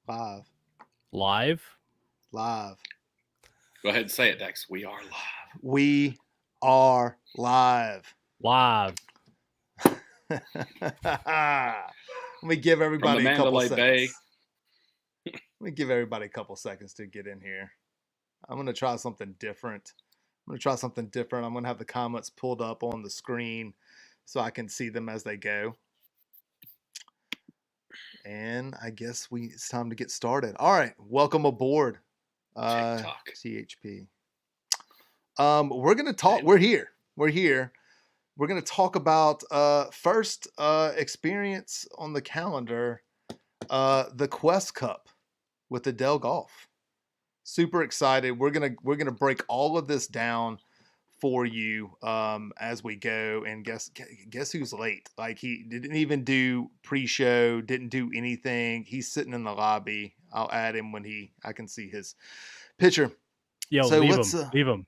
Live. Live? Live. Go ahead and say it, Dex. We are live. We are live. Live. Let me give everybody a couple seconds. Let me give everybody a couple seconds to get in here. I'm going to try something different. I'm going to have the comments pulled up on the screen so I can see them as they go. And I guess it's time to get started. All right. Welcome aboard, THP. We're going to talk. We're here. We're going to talk about first experience on the calendar, the Quest Cup with Edel Golf. Super excited. We're gonna break all of this down for you as we go. And guess who's late? Like, he didn't even do pre-show, didn't do anything. He's sitting in the lobby. I'll add him when I can see his picture. Yo, so leave him.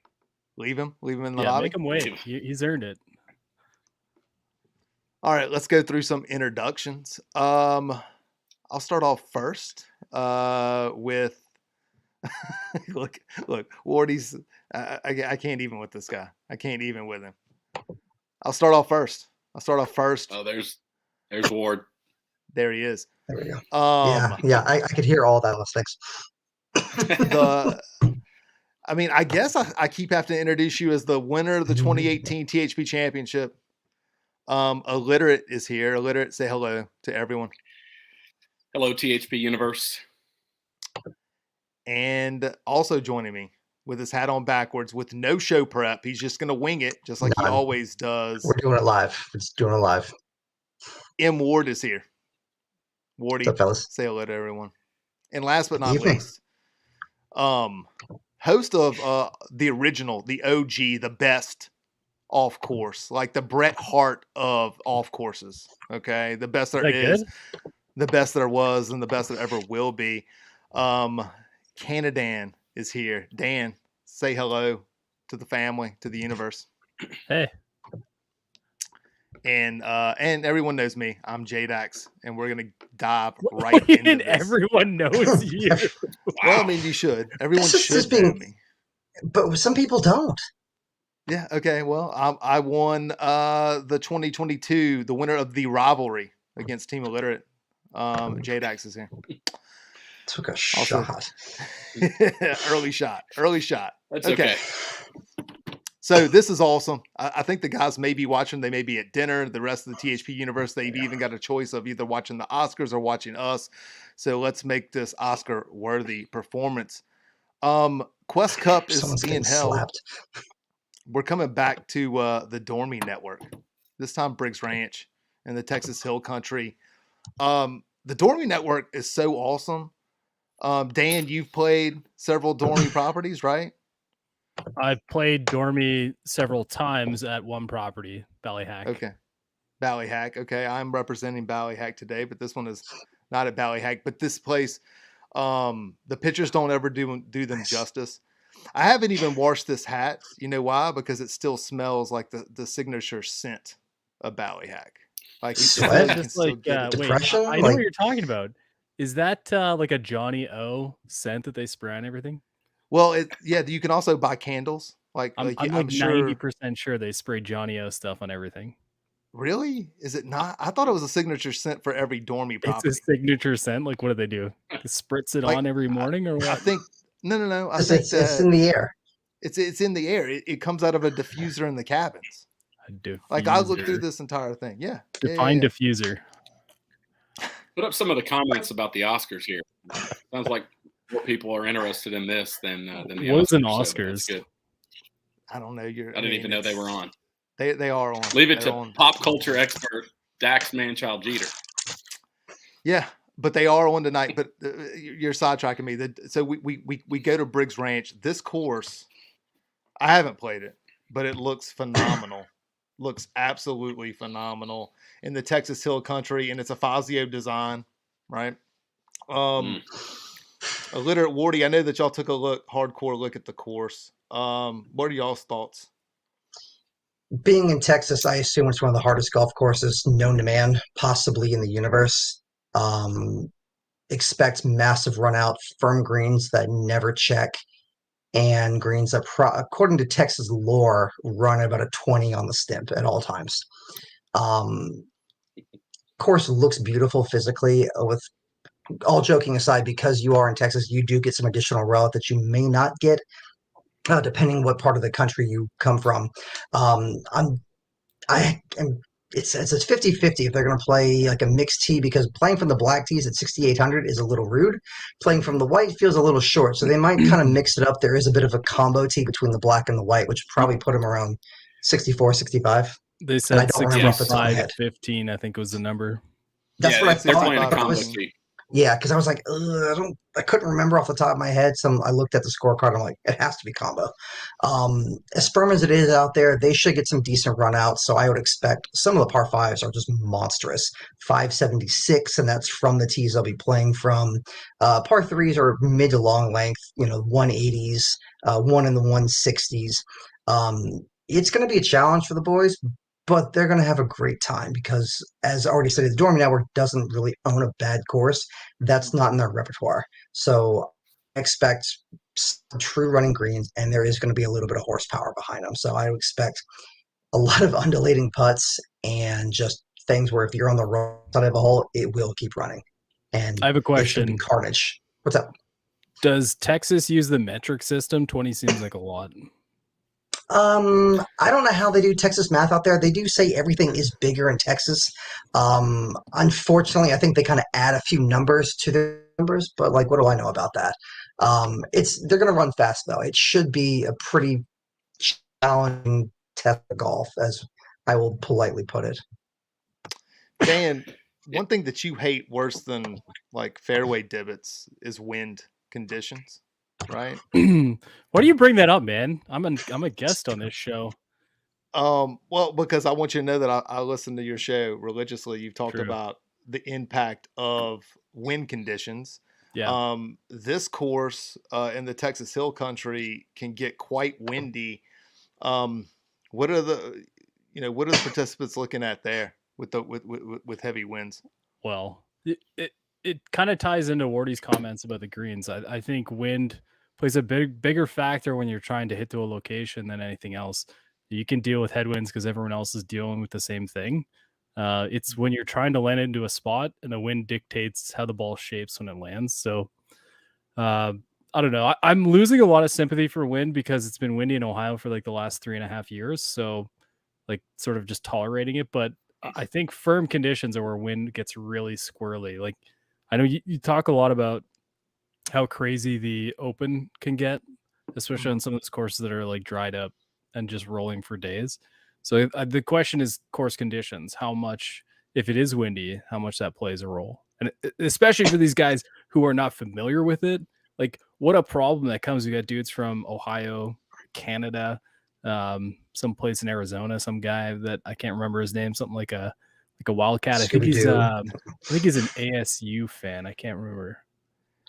Leave him. Leave him in the lobby. Make him wait. He's earned it. All right, let's go through some introductions. I'll start off first with look, Wardy's. I can't even with this guy. I can't even with him. I'll start off first. Oh, there's Ward. There he is. There we go. Yeah. I could hear all that. Thanks. I guess I keep having to introduce you as the winner of the 2018 THP Championship. Illiterate is here. Illiterate, say hello to everyone. Hello, THP Universe. And also joining me with his hat on backwards with no show prep. He's just going to wing it just like he always does. We're doing it live. MWard is here. Wardy, what's up, fellas? Say hello to everyone. And last but not least, host of the original, the OG, the best off course, like the Bret Hart of off courses. Okay, the best there is, the best there was, and the best there ever will be. Canadan is here. Dan, say hello to the family, to the universe. Hey. And everyone knows me. I'm J-Dax, and we're gonna dive right into this. Everyone knows you. Well, you should. Everyone should know me. But some people don't. Yeah. Okay. Well, I won the 2022, the winner of the rivalry against Team Illiterate. J-Dax is here. Took a shot. Early shot. That's okay. So this is awesome. I think the guys may be watching. They may be at dinner. The rest of the THP universe, they've even got a choice of either watching the Oscars or watching us. So let's make this Oscar-worthy performance. Quest Cup is being held. Slapped. We're coming back to the Dormy Network. This time Briggs Ranch in the Texas Hill Country. The Dormy Network is so awesome. Dan, you've played several Dormy properties, right? I've played Dormy several times at one property, Ballyhack. Okay. Ballyhack. Okay. I'm representing Ballyhack today, but this one is not at Ballyhack. But this place, the pictures don't ever do them justice. I haven't even washed this hat. You know why? Because it still smells like the signature scent of Ballyhack. Like, wait, I know what you're talking about. Is that like a Johnny O scent that they spray on everything? Well, you can also buy candles. I'm like 90% sure they spray Johnny O stuff on everything. Really? Is it not? I thought it was a signature scent for every Dormy property. It's a signature scent. Like, what do they do? They spritz it on every morning, or what? I think no. I think it's in the air. It's in the air. It comes out of a diffuser in the cabins. A diffuser. Like, I looked through this entire thing. Yeah. Define diffuser. Put up some of the comments about the Oscars here. Sounds like more people are interested in this than the Oscars. What was an Oscars? So I don't know. I didn't even know they were on. They are on. Leave it to pop culture expert Dax Manchild Jeter. Yeah, but they are on tonight. But you're sidetracking me. So we go to Briggs Ranch. This course, I haven't played it, but it looks phenomenal. Looks absolutely phenomenal in the Texas Hill Country, and it's a Fazio design, right? Illiterate Wardy, I know that y'all took a hardcore look at the course. What are y'all's thoughts? Being in Texas, I assume it's one of the hardest golf courses known to man, possibly in the universe. expect massive run out, firm greens that never check, and greens that, according to Texas lore, run about a 20 on the stimp at all times. Course looks beautiful physically. With all joking aside, because you are in Texas, you do get some additional route that you may not get, depending what part of the country you come from. It's 50-50 if they're going to play like a mixed tee, because playing from the black tees at 6,800 is a little rude. Playing from the white feels a little short, so they might kind of mix it up. There is a bit of a combo tee between the black and the white, which probably put them around 64, 65. They said I don't remember off the top of my 65 head. 15, I think was the number. That's what I they're thought. playing a combo tee. Yeah, because I was like, I couldn't remember off the top of my head. I looked at the scorecard. I'm like, it has to be combo. As firm as it is out there, they should get some decent run outs. So I would expect some of the par fives are just monstrous. 576, and that's from the tees they'll be playing from. Par threes are mid to long length, 180s, one in the 160s. It's going to be a challenge for the boys, but they're going to have a great time because, as already said, the Dormy Network doesn't really own a bad course. That's not in their repertoire. So I expect some true running greens, and there is going to be a little bit of horsepower behind them. So I would expect a lot of undulating putts and just things where if you're on the wrong side of a hole, it will keep running. And I have a question. It's going to be carnage. What's up? Does Texas use the metric system? 20 seems like a lot. I don't know how they do Texas math out there. They do say everything is bigger in Texas. Unfortunately, I think they kind of add a few numbers to their numbers, but what do I know about that? They're going to run fast though. It should be a pretty challenging test of golf, as I will politely put it. Dan, one thing that you hate worse than fairway divots is wind conditions. Right? Why do you bring that up, man? I'm a guest on this show. Well, because I want you to know that I listen to your show religiously. You've talked about the impact of wind conditions. Yeah. This course in the Texas Hill Country can get quite windy. What are the participants looking at there with heavy winds? Well, it kind of ties into Wardy's comments about the greens. I think wind plays a bigger factor when you're trying to hit to a location than anything else. You can deal with headwinds because everyone else is dealing with the same thing. It's when you're trying to land into a spot and the wind dictates how the ball shapes when it lands. So I don't know. I'm losing a lot of sympathy for wind because it's been windy in Ohio for the last 3.5 years. So sort of just tolerating it. But I think firm conditions are where wind gets really squirrely. I know you talk a lot about how crazy the Open can get, especially on some of those courses that are dried up and just rolling for days. So the question is course conditions. How much, if it is windy, how much that plays a role? And especially for these guys who are not familiar with it, what a problem that comes. We got dudes from Ohio, Canada, some place in Arizona, some guy that I can't remember his name, something like a Wildcat. I think he's an ASU fan. I can't remember.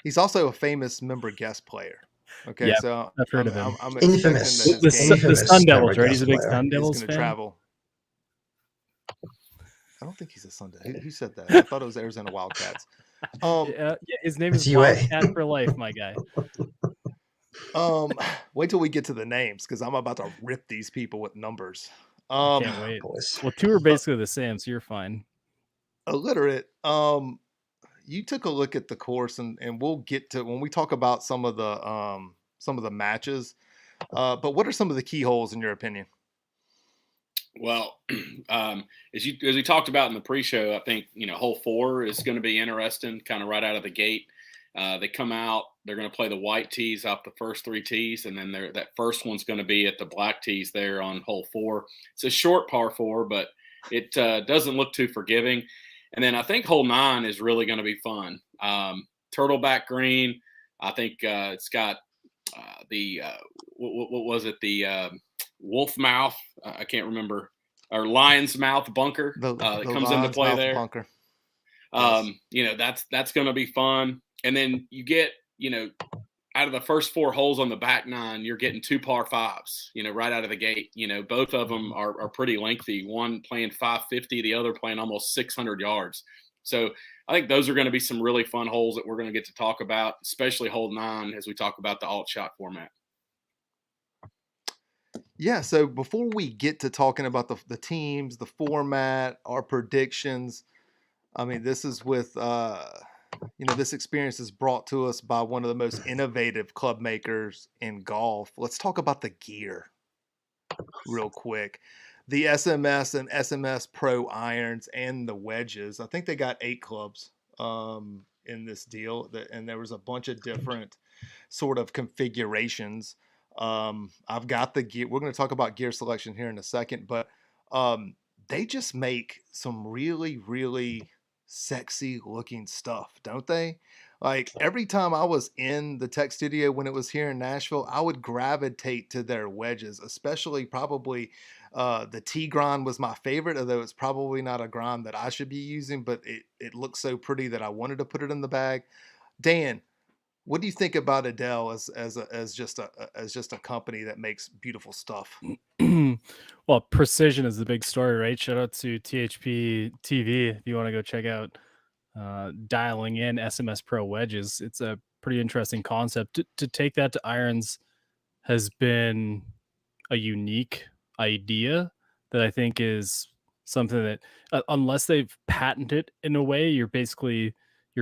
He's also a famous member guest player. Okay, yep, so I've heard of him. I'm infamous. The Sun Devils, right? He's a big Sun Devils fan. Travel. I don't think he's a Sun Devil. Who said that? I thought it was Arizona Wildcats. Yeah, his name is UA. Wildcat for life, my guy. Wait till we get to the names because I'm about to rip these people with numbers. Can't wait. Well, two are basically the same, so you're fine. Illiterate. You took a look at the course, and we'll get to when we talk about some of the matches. But what are some of the key holes in your opinion? Well, as we talked about in the pre-show, I think hole 4 is going to be interesting, kind of right out of the gate. They come out, they're going to play the white tees off the first 3 tees, and then that first one's going to be at the black tees there on hole 4. It's a short par 4, but it doesn't look too forgiving. And then I think hole 9 is really going to be fun. Turtleback green. I think it's got what was it? The wolf mouth. I can't remember. Or lion's mouth bunker that comes into play there. Bunker. Yes. That's going to be fun. And then you get, out of the first 4 holes on the back 9, you're getting 2 par 5s, right out of the gate. Both of them are pretty lengthy. One playing 550, the other playing almost 600 yards. So I think those are going to be some really fun holes that we're going to get to talk about, especially hole 9 as we talk about the alt shot format. Yeah, so before we get to talking about the teams, the format, our predictions, I mean, this is with this experience is brought to us by one of the most innovative club makers in golf. Let's talk about the gear real quick. The SMS and SMS Pro irons and the wedges. I think they got 8 clubs in this deal, and there was a bunch of different sort of configurations. I've got the gear. We're going to talk about gear selection here in a second, but they just make some really, really sexy looking stuff, don't they? Like every time I was in the tech studio when it was here in Nashville, I would gravitate to their wedges, especially probably the T grind was my favorite, although it's probably not a grind that I should be using, but it looks so pretty that I wanted to put it in the bag. Dan, what do you think about Edel as just a company that makes beautiful stuff? Well, precision is the big story, right? Shout out to THP TV if you want to go check out dialing in SMS Pro wedges. It's a pretty interesting concept. To take that to irons has been a unique idea that I think is something that unless they've patented in a way, you're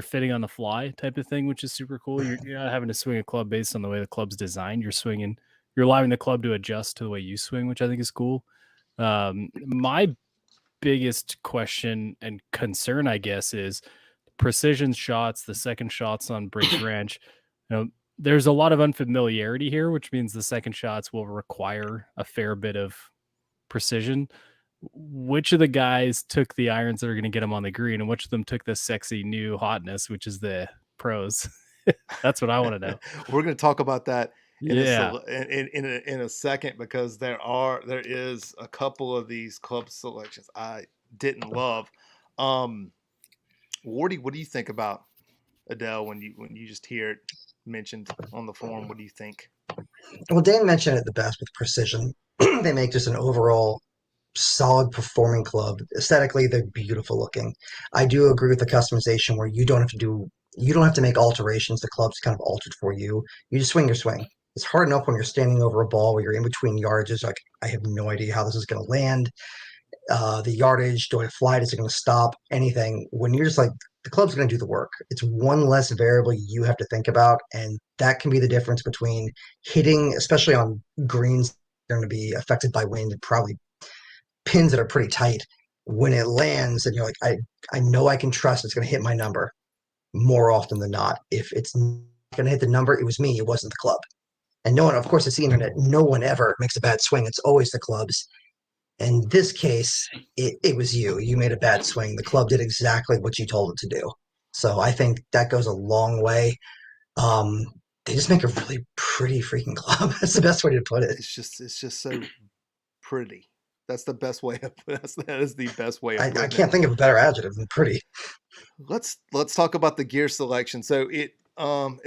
fitting on the fly type of thing, which is super cool. You're not having to swing a club based on the way the club's designed. You're allowing the club to adjust to the way you swing, which I think is cool. My biggest question and concern, I guess, is precision shots, the second shots on Bridge Ranch. There's a lot of unfamiliarity here, which means the second shots will require a fair bit of precision. Which of the guys took the irons that are going to get them on the green, and which of them took the sexy new hotness, which is the pros? That's what I want to know. We're going to talk about that in a a second, because there is a couple of these club selections I didn't love. Wardy, what do you think about Edel when you just hear it mentioned on the forum? What do you think? Well, Dan mentioned it the best with precision. They make just an overall solid performing club. Aesthetically, they're beautiful looking. I do agree with the customization where you don't have to make alterations. The club's kind of altered for you. You just swing your swing. It's hard enough when you're standing over a ball where you're in between yardages. Like, I have no idea how this is going to land. The yardage, do I fly it? Is it going to stop? Anything. When you're just like, the club's going to do the work. It's one less variable you have to think about, and that can be the difference between hitting, especially on greens, they're going to be affected by wind and probably pins that are pretty tight. When it lands and you're like, I know I can trust it's going to hit my number more often than not. If it's not going to hit the number, it was me, it wasn't the club. And no one, of course, it's the internet. No one ever makes a bad swing. It's always the clubs. In this case, it was you. You made a bad swing. The club did exactly what you told it to do. So I think that goes a long way. They just make a really pretty freaking club. That's the best way to put it. It's just so pretty. That's the best way of that is the best way of putting I can't think of a better adjective than pretty. Let's talk about the gear selection. So it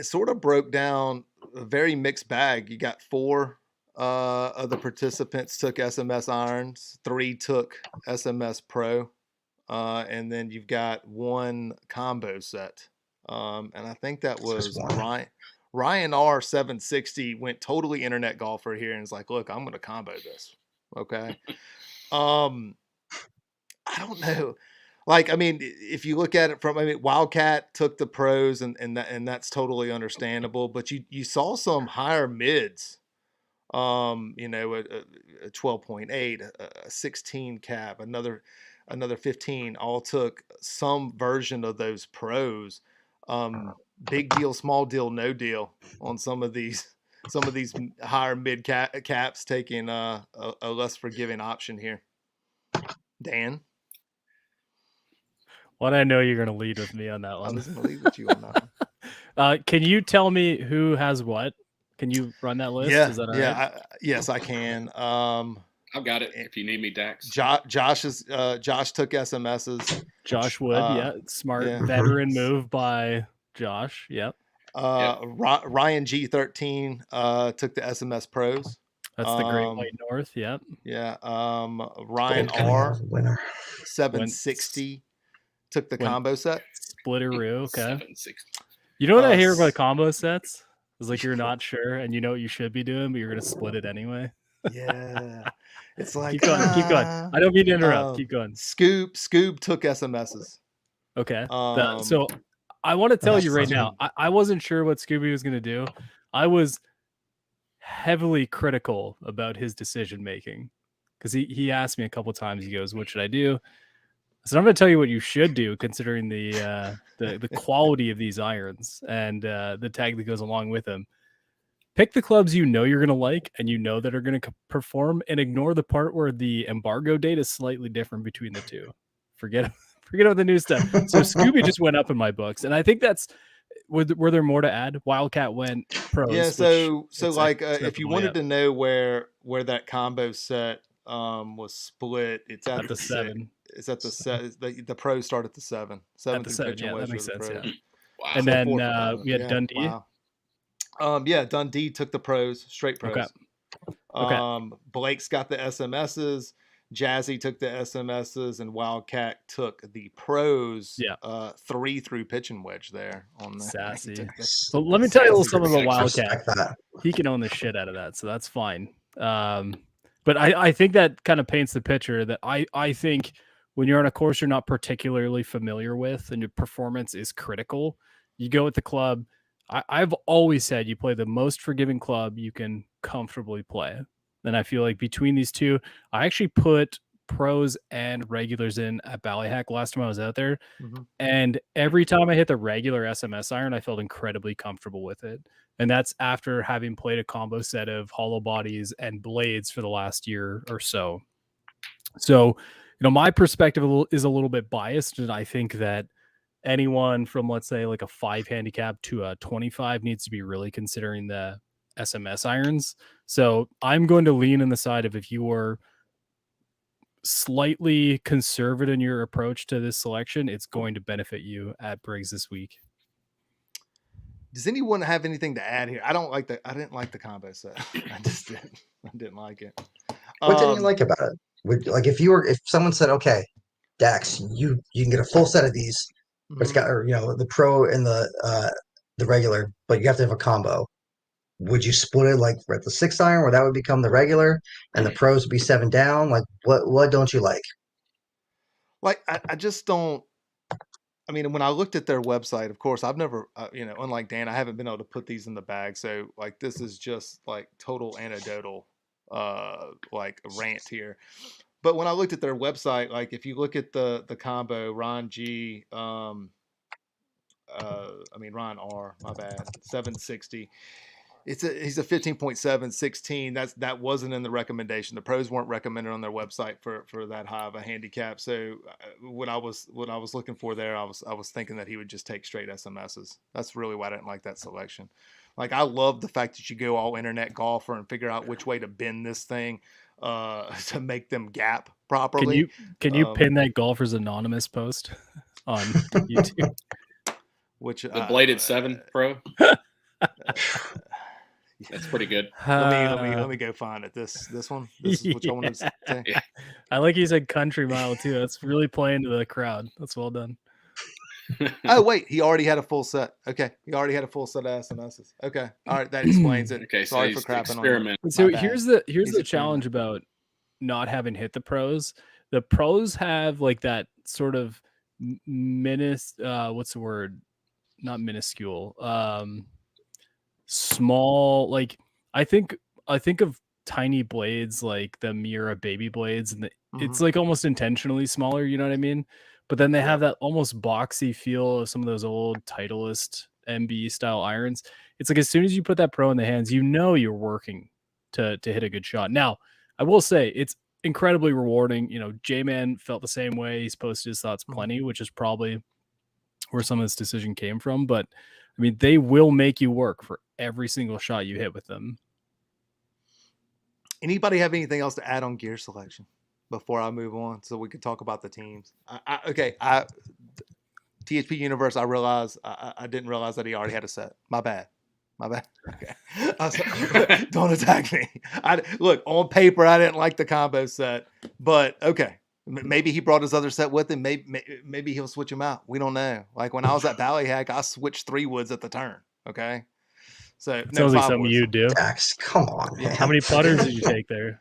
sort of broke down a very mixed bag. You got 4 of the participants took SMS irons, 3 took SMS Pro, and then you've got 1 combo set. And I think that was Ryan R 760 went totally internet golfer here and is like, look, I'm going to combo this. Okay. I don't know. Like, I mean, if you look at it Wildcat took the pros and that's totally understandable, but you saw some higher mids, a 12.8, a 16 cap, another 15, all took some version of those pros. Big deal, small deal, no deal on some of these higher mid caps taking a less forgiving option here. Dan? Well, I know you're going to lead with me on that one. I was going to lead with you on that one. Can you tell me who has what? Can you run that list? Yeah, is that all yeah, right? yes, I can. I've got it if you need me, Dax. Josh took SMSs. Josh Wood, smart veteran move by Josh. Yep. Ryan G13 took the SMS Pros. That's the Great White North. Yep. Yeah. Ryan R 760 took the combo set. Splitteroo. Okay. 760. You know what I hear about combo sets? It's like you're not sure and you know what you should be doing, but you're gonna split it anyway. Yeah. It's like Keep going. I don't mean to interrupt. Keep going. Scoob took SMSs. Okay. So I want to tell you right now, I wasn't sure what Scooby was gonna do. I was heavily critical about his decision making because he asked me a couple times. He goes, "What should I do?" So I'm going to tell you what you should do, considering the quality of these irons and the tag that goes along with them. Pick the clubs you know you're going to like and you know that are going to perform, and ignore the part where the embargo date is slightly different between the two. Forget about the new stuff. So Scooby just went up in my books, and I think that's. Were there more to add? Wildcat went pros. Yeah, so like if you wanted to know where that combo set was split, it's at the 7. It's at the 7. The pros start at the 7. 7 at the 7. Yeah, that makes sense. Yeah. Wow. And then we had Dundee. Wow. Yeah, Dundee took the pros, straight pros. Okay. Blake's got the SMSs. Jazzy took the SMSs, and Wildcat took the pros. Yeah. 3 through pitch and wedge there on the sassy. So let me tell you a little something about Wildcat. He can own the shit out of that, so that's fine. But I think that kind of paints the picture that I think when you're on a course you're not particularly familiar with and your performance is critical, you go with the club. I've always said you play the most forgiving club you can comfortably play. And I feel like between these two, I actually put pros and regulars in at Ballyhack last time I was out there. Mm-hmm. And every time I hit the regular SMS iron, I felt incredibly comfortable with it. And that's after having played a combo set of hollow bodies and blades for the last year or so. So, my perspective is a little bit biased. And I think that anyone from, let's say, like a 5 handicap to a 25 needs to be really considering the SMS irons. So I'm going to lean on the side of, if you were slightly conservative in your approach to this selection, it's going to benefit you at Briggs this week. Does anyone have anything to add here? I didn't like the combo set. I just didn't. I didn't like it. What didn't you like about it? If someone said, okay, Dax, you can get a full set of these, but it's got, the pro and the regular, but you have to have a combo. Would you split it like at the 6 iron, where that would become the regular and the pros would be 7 down? Like, what don't you like? Like, I just don't. I mean, when I looked at their website, of course, I've never, unlike Dan, I haven't been able to put these in the bag. So, like, this is just like total anecdotal, like rant here. But when I looked at their website, like if you look at the combo, Ron G, Ron R, my bad, 760. He's a 15.7, 16. That wasn't in the recommendation. The pros weren't recommended on their website for that high of a handicap. So what I was looking for there, I was thinking that he would just take straight SMSs. That's really why I didn't like that selection. Like, I love the fact that you go all internet golfer and figure out which way to bend this thing to make them gap properly. Can you pin that Golfers Anonymous post on YouTube? Which the bladed 7 Pro. That's pretty good. Let me go find it. This one. This is what I want to say. Yeah. I like you said country mile too. That's really playing to the crowd. That's well done. Oh wait, he already had a full set. Okay, he already had a full set of SMSs. Okay, all right, that explains it. Okay, sorry so for crapping on it. So here's the challenge about not having hit the pros. The pros have like that sort of what's the word? Not minuscule. Small, like I think of tiny blades like the Miura baby blades, and it's like almost intentionally smaller, you know what I mean? But then they have that almost boxy feel of some of those old Titleist MB style irons. It's like as soon as you put that pro in the hands, you're working to hit a good shot. Now, I will say it's incredibly rewarding. J-Man felt the same way. He's posted his thoughts plenty, which is probably where some of this decision came from. But I mean, they will make you work for every single shot you hit with them. Anybody have anything else to add on gear selection before I move on, so we could talk about the teams? THP Universe, I realized I didn't realize that he already had a set. My bad. Okay. Don't attack me. Look, on paper, I didn't like the combo set, but okay. Maybe he brought his other set with him. Maybe he'll switch them out. We don't know. Like when I was at Ballyhack, I switched 3 woods at the turn. Okay, so It sounds like something you do. Dax, come on, man. How many putters did you take there?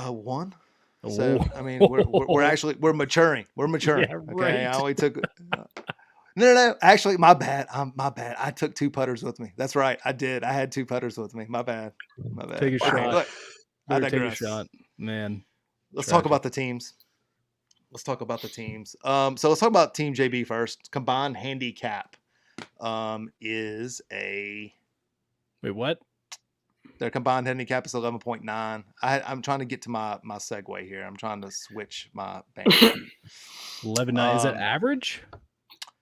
1. So I mean, we're maturing. We're maturing. Yeah, okay, right. I only took. No. Actually, my bad. My bad. I took 2 putters with me. That's right. I did. I had 2 putters with me. My bad. Take a shot. Look, I Better take a digress. shot, man. Let's talk about the teams. So let's talk about Team JB first. Combined handicap is a. Wait, what? Their combined handicap is 11.9. I'm trying to get to my segue here. I'm trying to switch my band. 11.9. Is that average?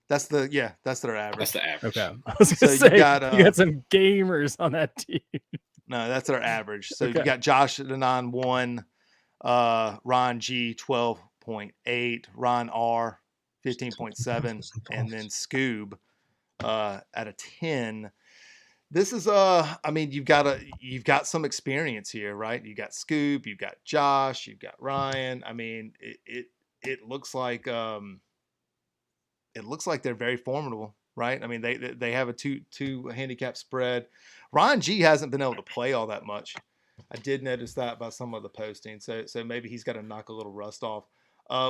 That's their average. That's the average. Okay. I was So gonna say, you got some gamers on that team. No, that's their average. So Okay. you got Josh at a 9.1, Ron G 12.8, Ron R 15.7, and then Scoob at a 10. This is I mean, you've got some experience here, right? You got Scoob, you've got Josh, you've got Ryan. I mean, it looks like they're very formidable, right? I mean, they have a two handicap spread. Ron G hasn't been able to play all that much. I did notice that by some of the posting. So maybe he's got to knock a little rust off.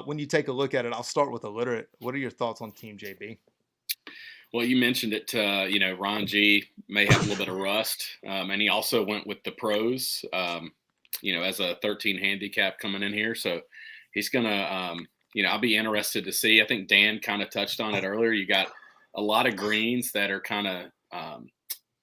When you take a look at it, I'll start with illiterate. What are your thoughts on Team JB? Well, you mentioned it. Ron G may have a little bit of rust, and he also went with the pros. As a 13 handicap coming in here, so he's gonna. I'll be interested to see. I think Dan kind of touched on it earlier. You got a lot of greens that are kind of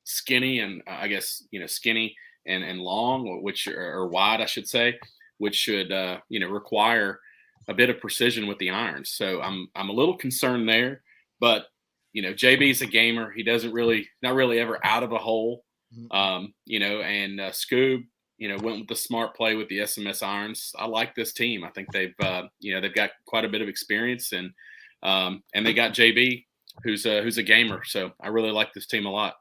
skinny, and I guess skinny and long, which are wide, I should say, which should require a bit of precision with the irons. So I'm a little concerned there, but. JB's a gamer. He not really ever out of a hole. And Scoob, went with the smart play with the SMS irons. I like this team. I think they've got quite a bit of experience, and they got JB, who's a gamer. So I really like this team a lot.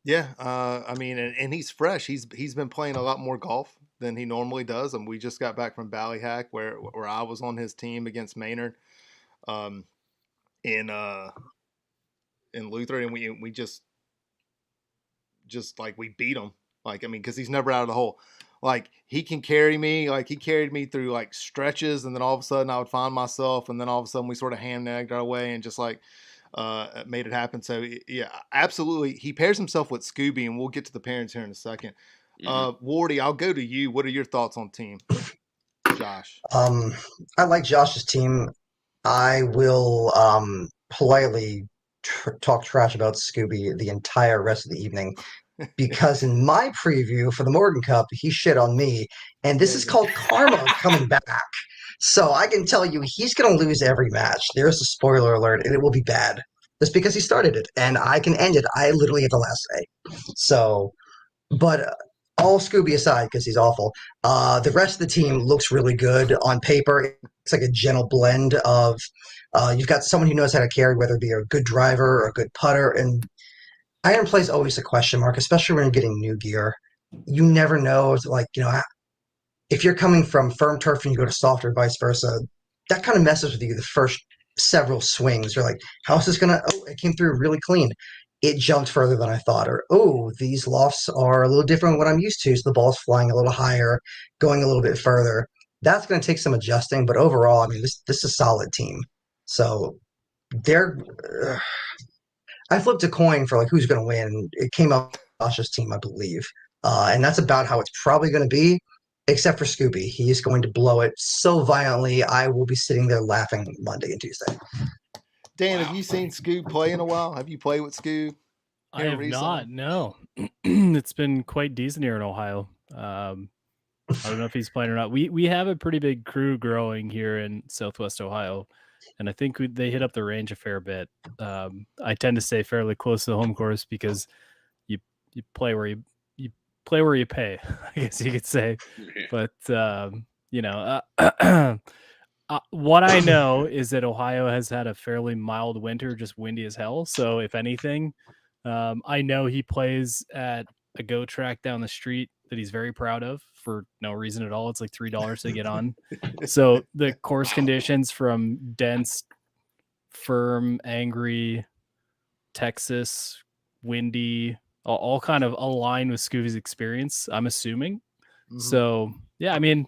Yeah, I mean, and he's fresh. He's been playing a lot more golf than he normally does, and we just got back from Ballyhack where I was on his team against Maynard. In Luther, and we just like we beat him. Like, I mean, because he's never out of the hole. Like, he can carry me. Like, he carried me through like stretches, and then all of a sudden I would find myself, and then all of a sudden we sort of ham-nagged our way and just like made it happen. So yeah, absolutely. He pairs himself with Scooby, and we'll get to the parents here in a second. Wardy, I'll go to you. What are your thoughts on team? Josh. I like Josh's team. I will politely talk trash about Scooby the entire rest of the evening because in my preview for the Morgan Cup, he shit on me, and this is called karma coming back. So I can tell you he's going to lose every match. There's a spoiler alert, and it will be bad just because he started it, and I can end it. I literally have the last say. So, but all Scooby aside, because he's awful, the rest of the team looks really good on paper. It's like a gentle blend of you've got someone who knows how to carry, whether it be a good driver or a good putter. And iron play is always a question mark, especially when you're getting new gear. You never know. It's like, if you're coming from firm turf and you go to soft or vice versa, that kind of messes with you the first several swings. You're like, how is this going to, it came through really clean. It jumped further than I thought. Or, these lofts are a little different than what I'm used to. So the ball's flying a little higher, going a little bit further. That's going to take some adjusting, but overall, I mean, this is a solid team. So I flipped a coin for like who's going to win. It came up Josh's team, I believe, and that's about how it's probably going to be, except for Scooby. He's going to blow it so violently. I will be sitting there laughing Monday and Tuesday. Dan, have you seen Scoob play in a while? Have you played with Scoob? I have not. No, it's been quite decent here in Ohio. I don't know if he's playing or not. We have a pretty big crew growing here in Southwest Ohio, and I think they hit up the range a fair bit. I tend to stay fairly close to the home course because you play where you pay, I guess you could say. But what I know is that Ohio has had a fairly mild winter, just windy as hell. So if anything, I know he plays at a goat track down the street that he's very proud of for no reason at all. It's like $3 to get on. So the course conditions from dense, firm, angry, Texas, windy, all kind of align with Scooby's experience, I'm assuming. Mhm. So yeah, I mean,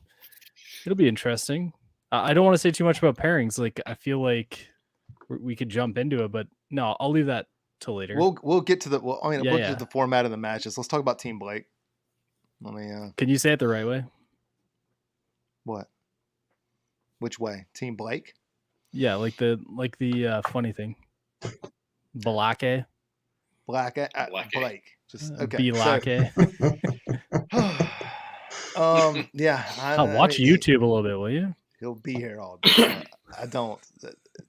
it'll be interesting. I don't want to say too much about pairings. Like, I feel like we could jump into it, but no, I'll leave that till later. We'll get to the we'll Yeah, get to the format of the matches. Let's talk about Team Blake. Let me Can you say it the right way? what? Which way? Team Blake? Yeah, like the funny thing. Balake. Blake. Blake. Blake. Just okay. Bilake. Yeah. Watch YouTube a little bit, will you? He'll be here all day. I don't.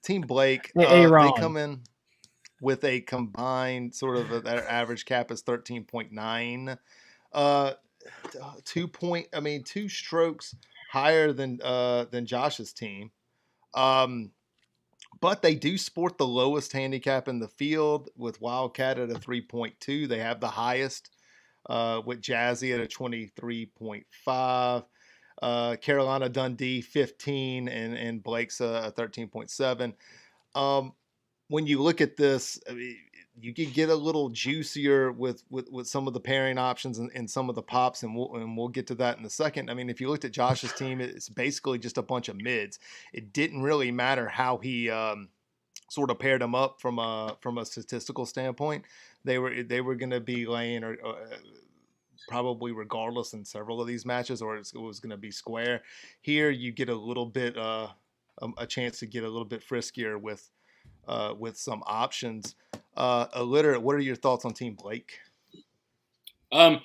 Team Blake, Hey, they Ron. come in with a combined sort of their average cap is 13.9. 2 strokes higher than Josh's team. But they do sport the lowest handicap in the field with Wildcat at a 3.2. They have the highest with Jazzy at a 23.5. Carolina Dundee 15 and Blake's a 13.7. When you look at this, I mean, you can get a little juicier with some of the pairing options and some of the pops, and we'll get to that in a second. I mean, if you looked at Josh's team, it's basically just a bunch of mids. It didn't really matter how he sort of paired them up from a statistical standpoint. They were going to be laying or probably regardless in several of these matches, or it was going to be square. Here you get a little bit a chance to get a little bit friskier with some options. Illiterate, what are your thoughts on Team Blake? I've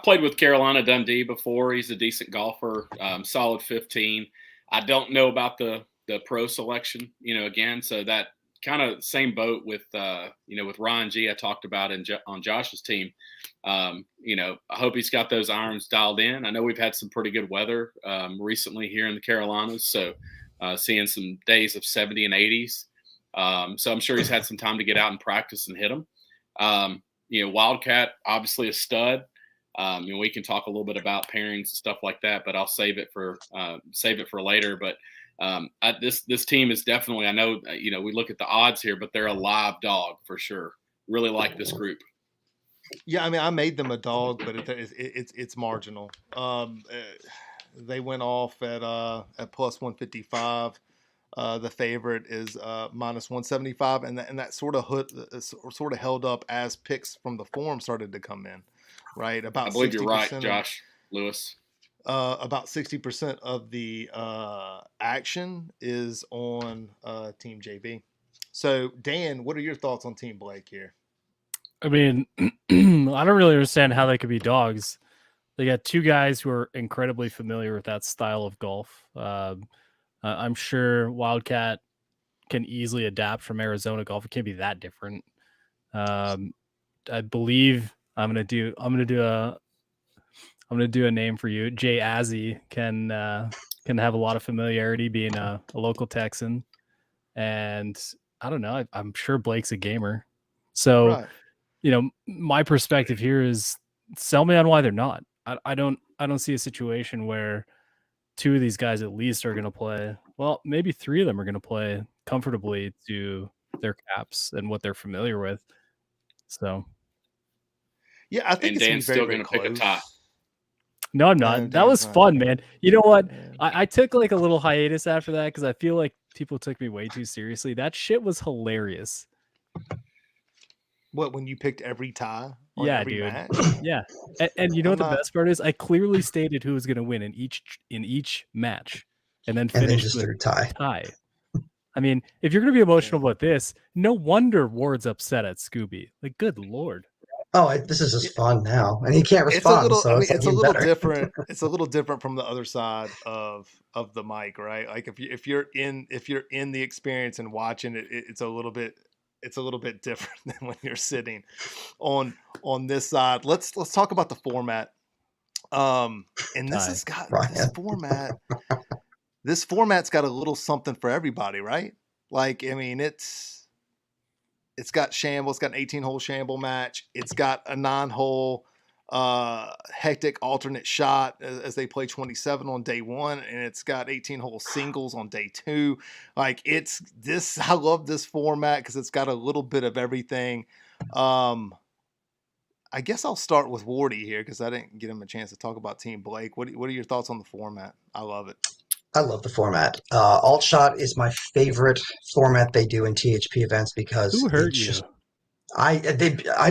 played with Carolina Dundee before. He's a decent golfer, solid 15. I don't know about the pro selection, again, so that kind of same boat with with Ryan G. I talked about on Josh's team. I hope he's got those irons dialed in. I know we've had some pretty good weather recently here in the Carolinas, so seeing some days of 70 and 80s. So I'm sure he's had some time to get out and practice and hit them. Wildcat, obviously a stud. We can talk a little bit about pairings and stuff like that, but I'll save it for later. But this team is definitely, I know, we look at the odds here, but they're a live dog for sure. Really like this group. Yeah, I mean, I made them a dog, but it's marginal. They went off at plus 155. The favorite is minus 175, and that sort of held up as picks from the forum started to come in, right? About I believe you're right, of, Josh Lewis. About 60% of the action is on Team JB. So, Dan, what are your thoughts on Team Blake here? I mean, I don't really understand how they could be dogs. They got two guys who are incredibly familiar with that style of golf. I'm sure Wildcat can easily adapt from Arizona golf. It can't be that different. I believe I'm gonna do a name for you. Jay Azzy can have a lot of familiarity being a local Texan, and I don't know. I'm sure Blake's a gamer, so Right. My perspective here is sell me on why they're not. I don't see a situation where two of these guys at least are going to play. Well, maybe three of them are going to play comfortably to their caps and what they're familiar with. So, yeah, I think and it's Dan's very, still very going to pick a tie. No, I'm not. No, that was Dan's not. fun, man. You know what? I took like a little hiatus after that because I feel like people took me way too seriously. That shit was hilarious. What, when you picked every tie? On Yeah, every dude. match? Yeah, and you know I'm what the not- best part is? I clearly stated who was going to win in each match, and then And then finished just with threw tie. tie. I mean, if you're going to be emotional about this, no wonder Ward's upset at Scooby. Like, good lord. Oh, this is just fun now, and he can't It's a respond. little. So I mean, it's, like it's a even little better. different. It's a little different from the other side of the mic, right? Like if you're in the experience and watching it, it's a little bit different than when you're sitting on this side. Let's talk about the format. And this has got this format. This format's got a little something for everybody, right? Like, I mean, it's It's got Shamble. It's got an 18-hole Shamble match. It's got a 9-hole hectic alternate shot as they play 27 on day 1, and it's got 18-hole singles on day 2. Like, it's this. I love this format because it's got a little bit of everything. I guess I'll start with Wardy here because I didn't get him a chance to talk about Team Blake. What are your thoughts on the format? I love it. I love the format. Alt shot is my favorite format they do in THP events because Who hurt it's you? just I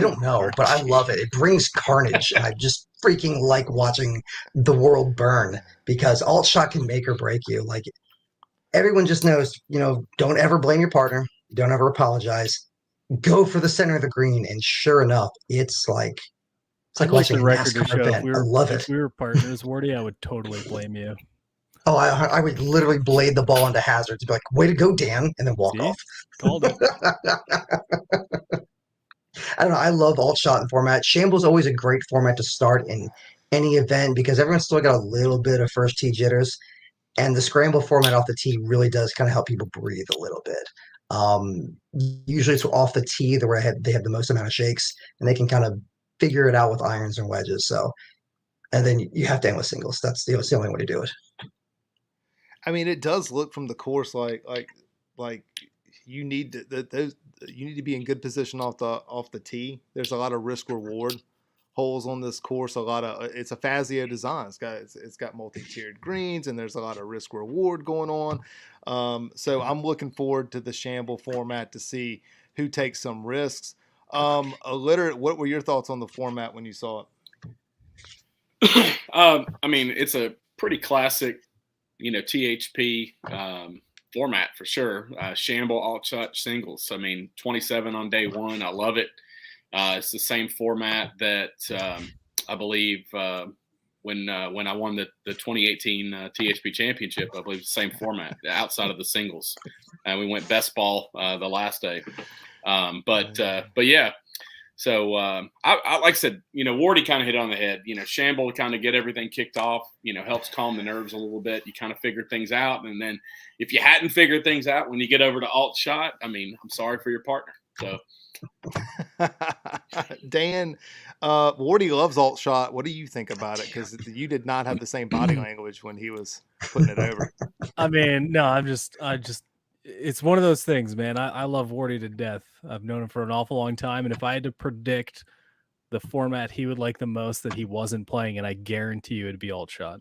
don't know, but I love it. It brings carnage, and I just freaking like watching the world burn because alt shot can make or break you. Like, everyone just knows, don't ever blame your partner. Don't ever apologize. Go for the center of the green, and sure enough, it's like I'd like watching the a record to NASCAR show event. I love it. if we were partners, Wardy, I would totally blame you. Oh, I would literally blade the ball into hazards and be like, "Way to go, Dan," and then walk See? off. Called it. I don't know. I love alt shot and format. Shamble's always a great format to start in any event because everyone's still got a little bit of first tee jitters, and the scramble format off the tee really does kind of help people breathe a little bit. Usually it's off the tee where they have the most amount of shakes, and they can kind of figure it out with irons and wedges. So, and then you have to end with singles. That's the only way to do it. I mean, it does look from the course like you need you need to be in good position off the tee. There's a lot of risk reward holes on this course. It's a Fazio design. It's got multi-tiered greens, and there's a lot of risk reward going on. So I'm looking forward to the Shamble format to see who takes some risks. What were your thoughts on the format when you saw it? I mean, it's a pretty classic, THP format for sure. Shamble, alt shot, singles. I mean, 27 on day 1. I love it. It's the same format that I believe when I won the 2018 THP championship. I believe it's the same format outside of the singles. We went best ball the last day. But yeah. So I like I said, Wardy kind of hit on the head. Shamble to kind of get everything kicked off, helps calm the nerves a little bit. You kind of figure things out. And then if you hadn't figured things out when you get over to alt shot, I mean, I'm sorry for your partner. So Dan, Wardy loves alt shot. What do you think about it? Because you did not have the same body language when he was putting it over. I mean, no, I just it's one of those things, man. I love Wardy to death. I've known him for an awful long time, and if I had to predict the format he would like the most that he wasn't playing, and I guarantee you it'd be alt shot.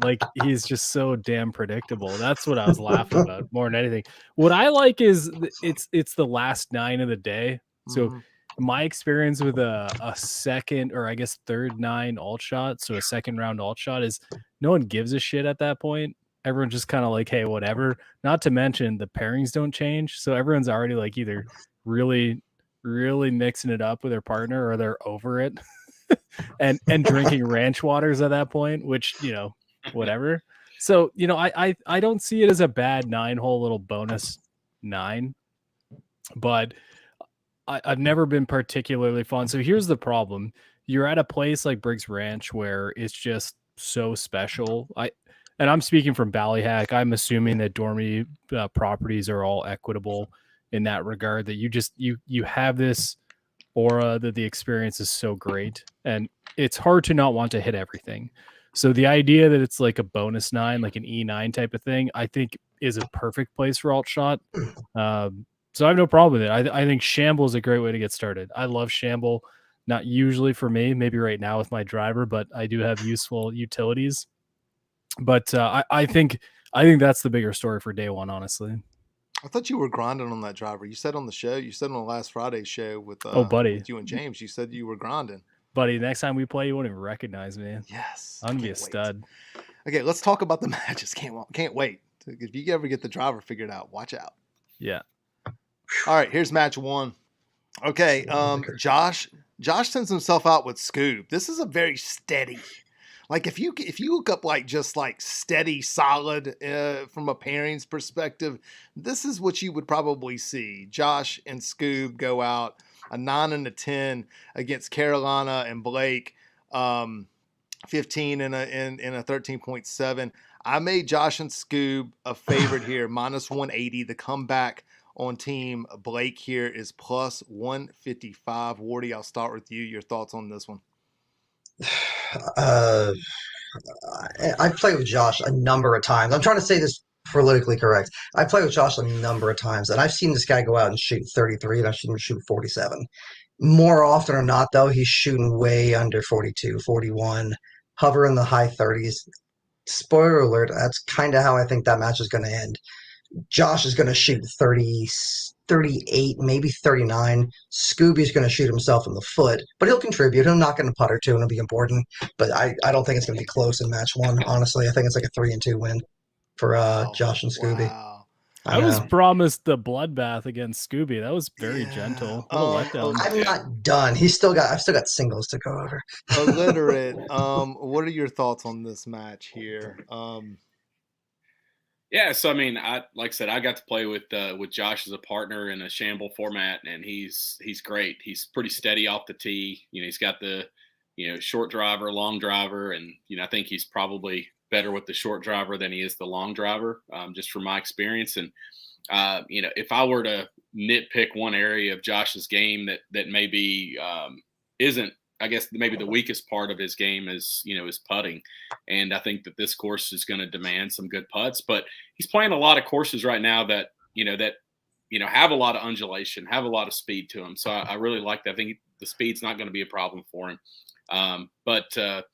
Like, he's just so damn predictable. That's what I was laughing about more than anything. What I like is it's the last 9 of the day. So my experience with a second, or I guess third 9 alt shot, so a second round alt shot, is no one gives a shit at that point. Everyone's just kind of like, hey, whatever. Not to mention the pairings don't change. So everyone's already like either really, really mixing it up with their partner, or they're over it and drinking ranch waters at that point, which, whatever. So, I don't see it as a bad 9-hole little bonus 9, but I've never been particularly fun. So here's the problem. You're at a place like Briggs Ranch where it's just so special. And I'm speaking from Ballyhack. I'm assuming that Dormy properties are all equitable in that regard, that you have this aura that the experience is so great, and it's hard to not want to hit everything. So the idea that it's like a bonus 9, like an E9 type of thing, I think is a perfect place for alt shot. So I have no problem with it. I think Shamble is a great way to get started. I love Shamble, not usually for me, maybe right now with my driver, but I do have useful utilities. But I think that's the bigger story for day 1, honestly. I thought you were grinding on that driver. You said on the show, you said on the last Friday's show with buddy, with you and James, you said you were grinding. Buddy, next time we play, you won't even recognize me. Yes. I'm going to be a stud. Okay, let's talk about the matches. Can't wait. If you ever get the driver figured out, watch out. Yeah. All right, here's match 1. Okay, Josh sends himself out with Scoob. This is a very steady. Like, if you look up just steady, solid from a pairings perspective, this is what you would probably see. Josh and Scoob go out a 9 and a 10 against Carolina and Blake, 15 and a 13.7. I made Josh and Scoob a favorite here, minus 180. The comeback on team Blake here is plus 155. Wardy, I'll start with you. Your thoughts on this one? Uh, I've played with Josh a number of times. I'm trying to say this politically correct. I've played with Josh a number of times, and I've seen this guy go out and shoot 33, and I've seen him shoot 47. More often or not, though, he's shooting way under 42, 41, hover in the high 30s. Spoiler alert, that's kind of how I think that match is going to end. Josh is going to shoot 30, 38, maybe 39. Scooby's going to shoot himself in the foot, but he'll contribute. He'll knock in a putt or two, and it'll be important. But I don't think it's going to be close in match one, honestly. I think it's like a 3-2 win for Josh and Scooby. Wow. I was promised the bloodbath against Scooby. That was very gentle. What a letdown. I'm not done. I've still got singles to go over. Illiterate. What are your thoughts on this match here? Yeah, so I mean, like I said, I got to play with Josh as a partner in a shamble format, and he's great. He's pretty steady off the tee. He's got the short driver, long driver, and I think he's probably better with the short driver than he is the long driver, just from my experience. And if I were to nitpick one area of Josh's game that maybe isn't, I guess maybe the weakest part of his game is, his putting. And I think that this course is going to demand some good putts, but he's playing a lot of courses right now that have a lot of undulation, have a lot of speed to them. So I really like that. I think the speed's not going to be a problem for him. But I've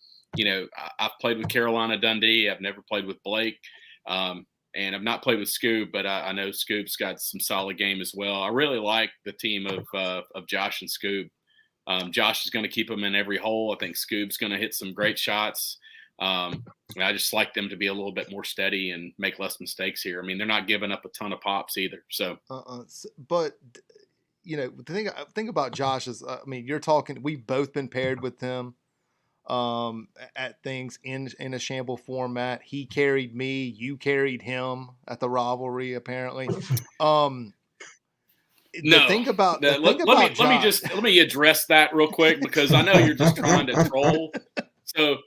played with Carolina Dundee. I've never played with Blake. And I've not played with Scoob, but I know Scoob's got some solid game as well. I really like the team of Josh and Scoob. Josh is going to keep them in every hole. I think Scoob's going to hit some great shots. I just like them to be a little bit more steady and make less mistakes here. I mean, they're not giving up a ton of pops either. So, but the thing about Josh is, you're talking. We've both been paired with him at things in a shamble format. He carried me. You carried him at the rivalry, apparently. No. Let me address that real quick, because I know you're just trying to troll. So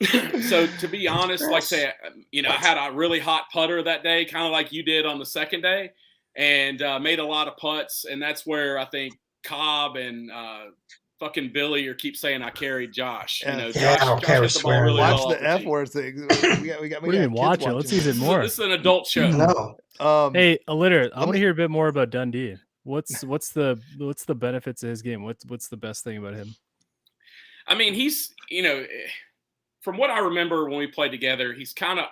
to be honest, like say, I had a really hot putter that day, kind of like you did on the second day, and made a lot of putts, and that's where I think Cobb and fucking Billy keep saying I carried Josh. Josh hit the ball really watch well. The F word thing. We got watch it. Let's see it more. This is an adult show. No. Hey, Illiterate, I want to hear a bit more about Dundee. What's the benefits of his game? What's the best thing about him? I mean, he's from what I remember when we played together, he was kind of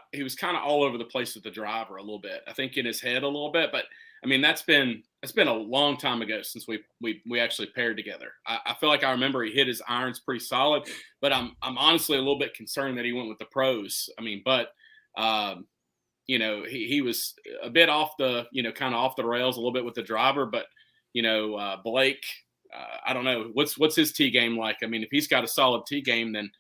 all over the place with the driver a little bit. I think in his head a little bit, but I mean that's been a long time ago since we actually paired together. I feel like I remember he hit his irons pretty solid, but I'm honestly a little bit concerned that he went with the pros. I mean, but he was a bit off the kind of off the rails a little bit with the driver, but Blake, I don't know what's his tee game like. I mean, if he's got a solid tee game, then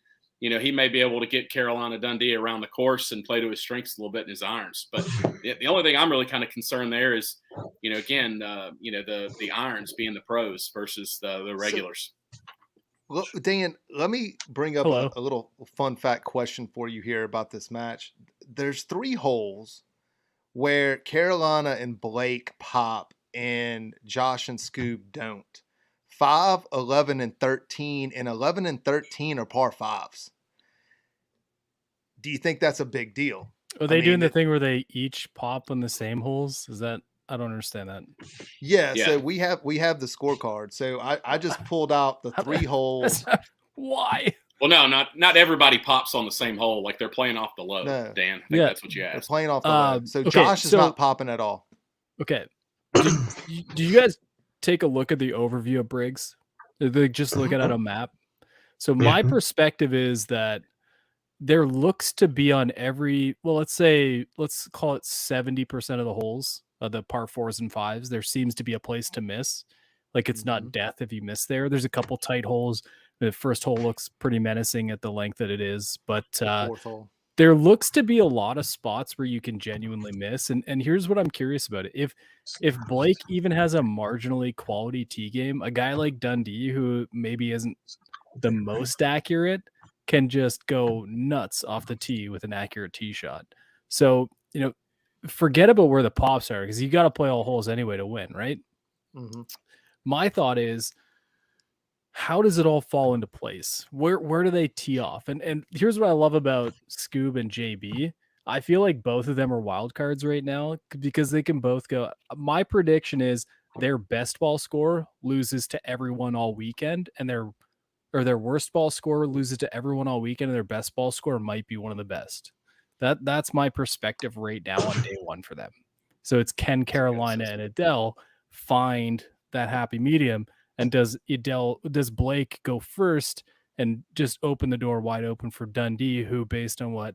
he may be able to get Carolina Dundee around the course and play to his strengths a little bit in his irons. But the only thing I'm really kind of concerned there is, again, the irons being the pros versus the regulars. Well, Dan, let me bring up a little fun fact question for you here about this match. There's 3 holes where Carolina and Blake pop and Josh and Scoob don't. 5, 11, and 13, and 11 and 13 are par 5s. Do you think that's a big deal? Are they doing the thing where they each pop on the same holes? Is that, I don't understand that. Yeah. So we have the scorecard. So I just pulled out the 3 holes. Why? Well, no, not everybody pops on the same hole. Like they're playing off the low, Dan. I think that's what you asked. They're playing off the low. So Josh is not popping at all. Okay. Do you guys take a look at the overview of Briggs? They just look at it on a map. So my perspective is that there looks to be on every, let's call it 70% of the holes, the par 4s and 5s. There seems to be a place to miss. Like it's not death if you miss there. There's a couple tight holes. The first hole looks pretty menacing at the length that it is, but there looks to be a lot of spots where you can genuinely miss. And here's what I'm curious about. If Blake even has a marginally quality tee game, a guy like Dundee, who maybe isn't the most accurate, can just go nuts off the tee with an accurate tee shot. So, forget about where the pops are because you got to play all holes anyway to win, right? Mm-hmm. My thought is, how does it all fall into place? Where do they tee off? And here's what I love about Scoob and JB. I feel like both of them are wild cards right now because they can both go. My prediction is their best ball score loses to everyone all weekend, and their worst ball score loses to everyone all weekend, and their best ball score might be one of the best. That's my perspective right now on day one for them. So it's can Carolina and Edel find that happy medium, and does Blake go first and just open the door wide open for Dundee, who, based on what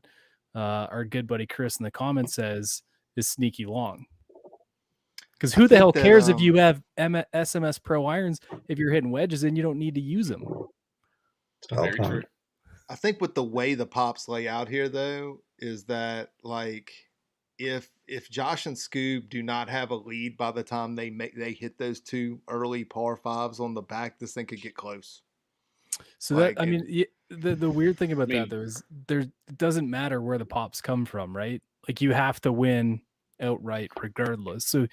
our good buddy Chris in the comments says, is sneaky long. Because who the hell cares if you have SMS Pro irons if you're hitting wedges and you don't need to use them? Very true. I think with the way the pops lay out here, though, is that like if Josh and Scoob do not have a lead by the time they hit those two early par fives on the back, this thing could get close. So like, that, I mean, the weird thing about that though is it doesn't matter where the pops come from, right? Like you have to win outright regardless. So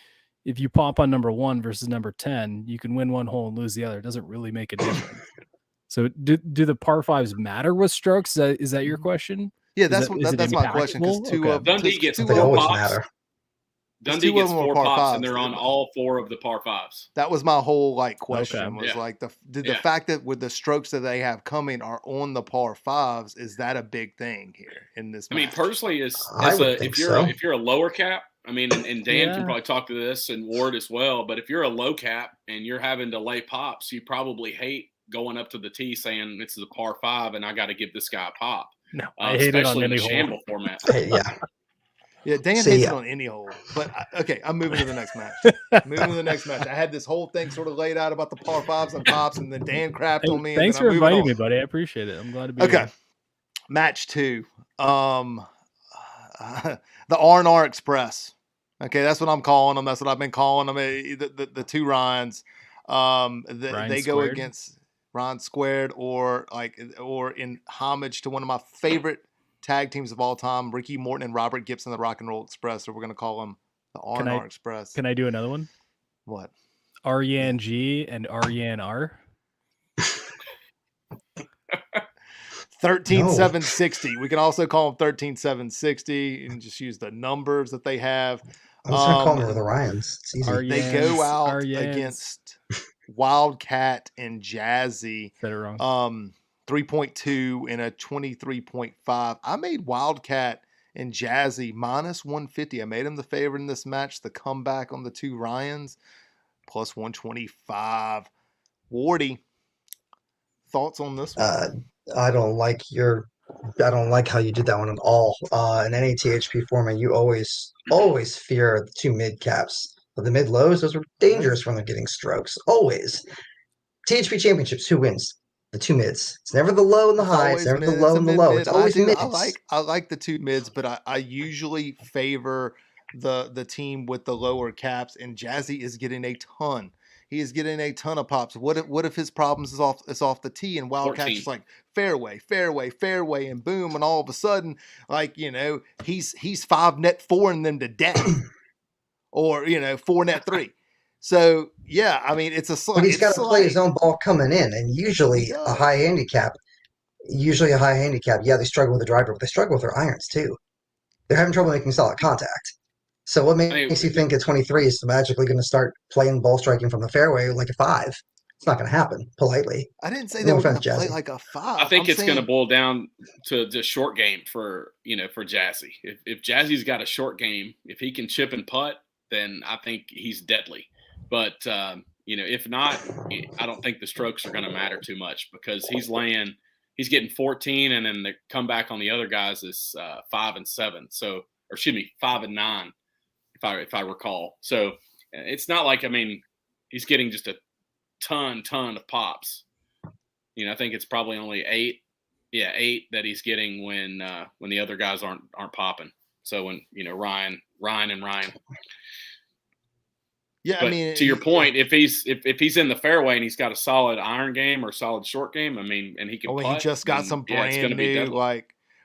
if you pop on number 1 versus number 10, you can win one hole and lose the other. It doesn't really make a difference. So do the par fives matter with strokes? Is that your question? Yeah, that's my question. Because Dundee gets they always matter. Dundee gets 4 pops, and they're on all 4 of the par fives. That was my whole question. Was like the fact that with the strokes that they have coming are on the par fives, is that a big thing here in this match? I mean, personally, if you're a lower cap, I mean, and Dan can probably talk to this, and Ward as well. But if you're a low cap and you're having to lay pops, you probably hate going up to the tee saying this is a par 5 and I got to give this guy a pop. No, I hate it on any shamble format. Yeah, Dan hates it on any hole. But okay, I'm moving to the next match. I had this whole thing sort of laid out about the par 5s and pops, and then Dan crapped on me. Thanks for inviting me, buddy. I appreciate it. I'm glad to be here. Match 2. The R&R Express. Okay, that's what I'm calling them. That's what I've been calling them. The two Ryans. They go against Ryan Squared, or in homage to one of my favorite tag teams of all time, Ricky Morton and Robert Gibson, the Rock and Roll Express. So we're going to call them the R&R Express. Can I do another one? What? Aryan G and Aryan R. 13760. We can also call them 13760 and just use the numbers that they have. I'm just going to call them the Ryans. It's easy. They go out against Wildcat and Jazzy. Said it wrong. 3.2 and a 23.5. I made Wildcat and Jazzy minus 150. I made them the favorite in this match. The comeback on the two Ryans plus 125. Wardy, thoughts on this one? I don't like how you did that one at all. In any THP format, you always fear the two mid caps. But the mid lows, those are dangerous when they're getting strokes. Always. THP championships, who wins? The two mids. It's never the low and the high. It's never the low and the low. It's always mids. I like the two mids, but I usually favor the team with the lower caps, and Jazzy is getting a ton. He is getting a ton of pops. What if his problems is off the tee, and Wildcat's just like fairway, and boom, and all of a sudden, he's 5 net 4 in them to death, or 4 net 3. So yeah, I mean it's a slide. But he's got to play his own ball coming in, and usually a high handicap. Yeah, they struggle with the driver, but they struggle with their irons too. They're having trouble making solid contact. So what makes you think a 23 is magically going to start playing ball striking from the fairway like a 5? It's not going to happen. Politely. I didn't say they were going to play like a 5. I think it's going to boil down to the short game for Jazzy. If Jazzy's got a short game, if he can chip and putt, then I think he's deadly. But if not, I don't think the strokes are going to matter too much because he's getting 14, and then the comeback on the other guys is 5 and 7. So, or excuse me, 5 and 9. If I recall. So it's not like, he's getting just a ton of pops. I think it's probably only 8 that he's getting when the other guys aren't popping. So when, Ryan. Yeah. But to your point, if he's in the fairway and he's got a solid iron game or solid short game, and he can putt, he just got some brand new,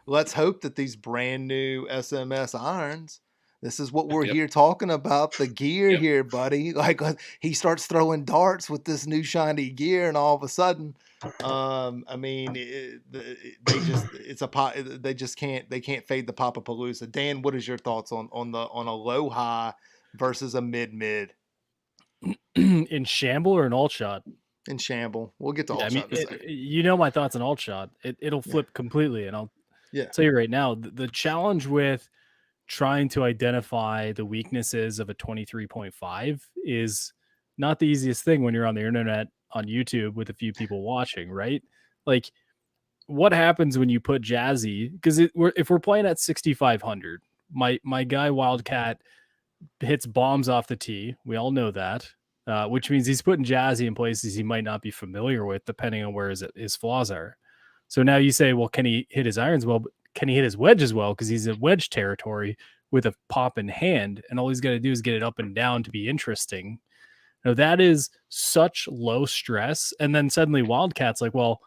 let's hope that these brand new SMS irons This is what we're Yep. here talking about, the gear Yep. here, buddy. Like he starts throwing darts with this new shiny gear, and all of a sudden, I mean, they just can't fade the Papapalooza. Dan, what is your thoughts on a low high versus a mid? In Shamble or an alt shot? In Shamble, we'll get to alt I mean, shot in a second. you know my thoughts on alt shot. It'll flip completely, and I'll Yeah. tell you right now, the challenge with trying to identify the weaknesses of a 23.5 is not the easiest thing when you're on the internet on YouTube with a few people watching, right? Like, what happens when you put Jazzy? Because if we're playing at 6,500, my guy Wildcat hits bombs off the tee. We all know that, which means he's putting Jazzy in places he might not be familiar with, depending on where his flaws are. So now you say, well, can he hit his irons well? But can he hit his wedge as well? Because he's in wedge territory with a pop in hand, and all he's got to do is get it up and down to be interesting. Now that is such low stress. And then suddenly Wildcat's like, well,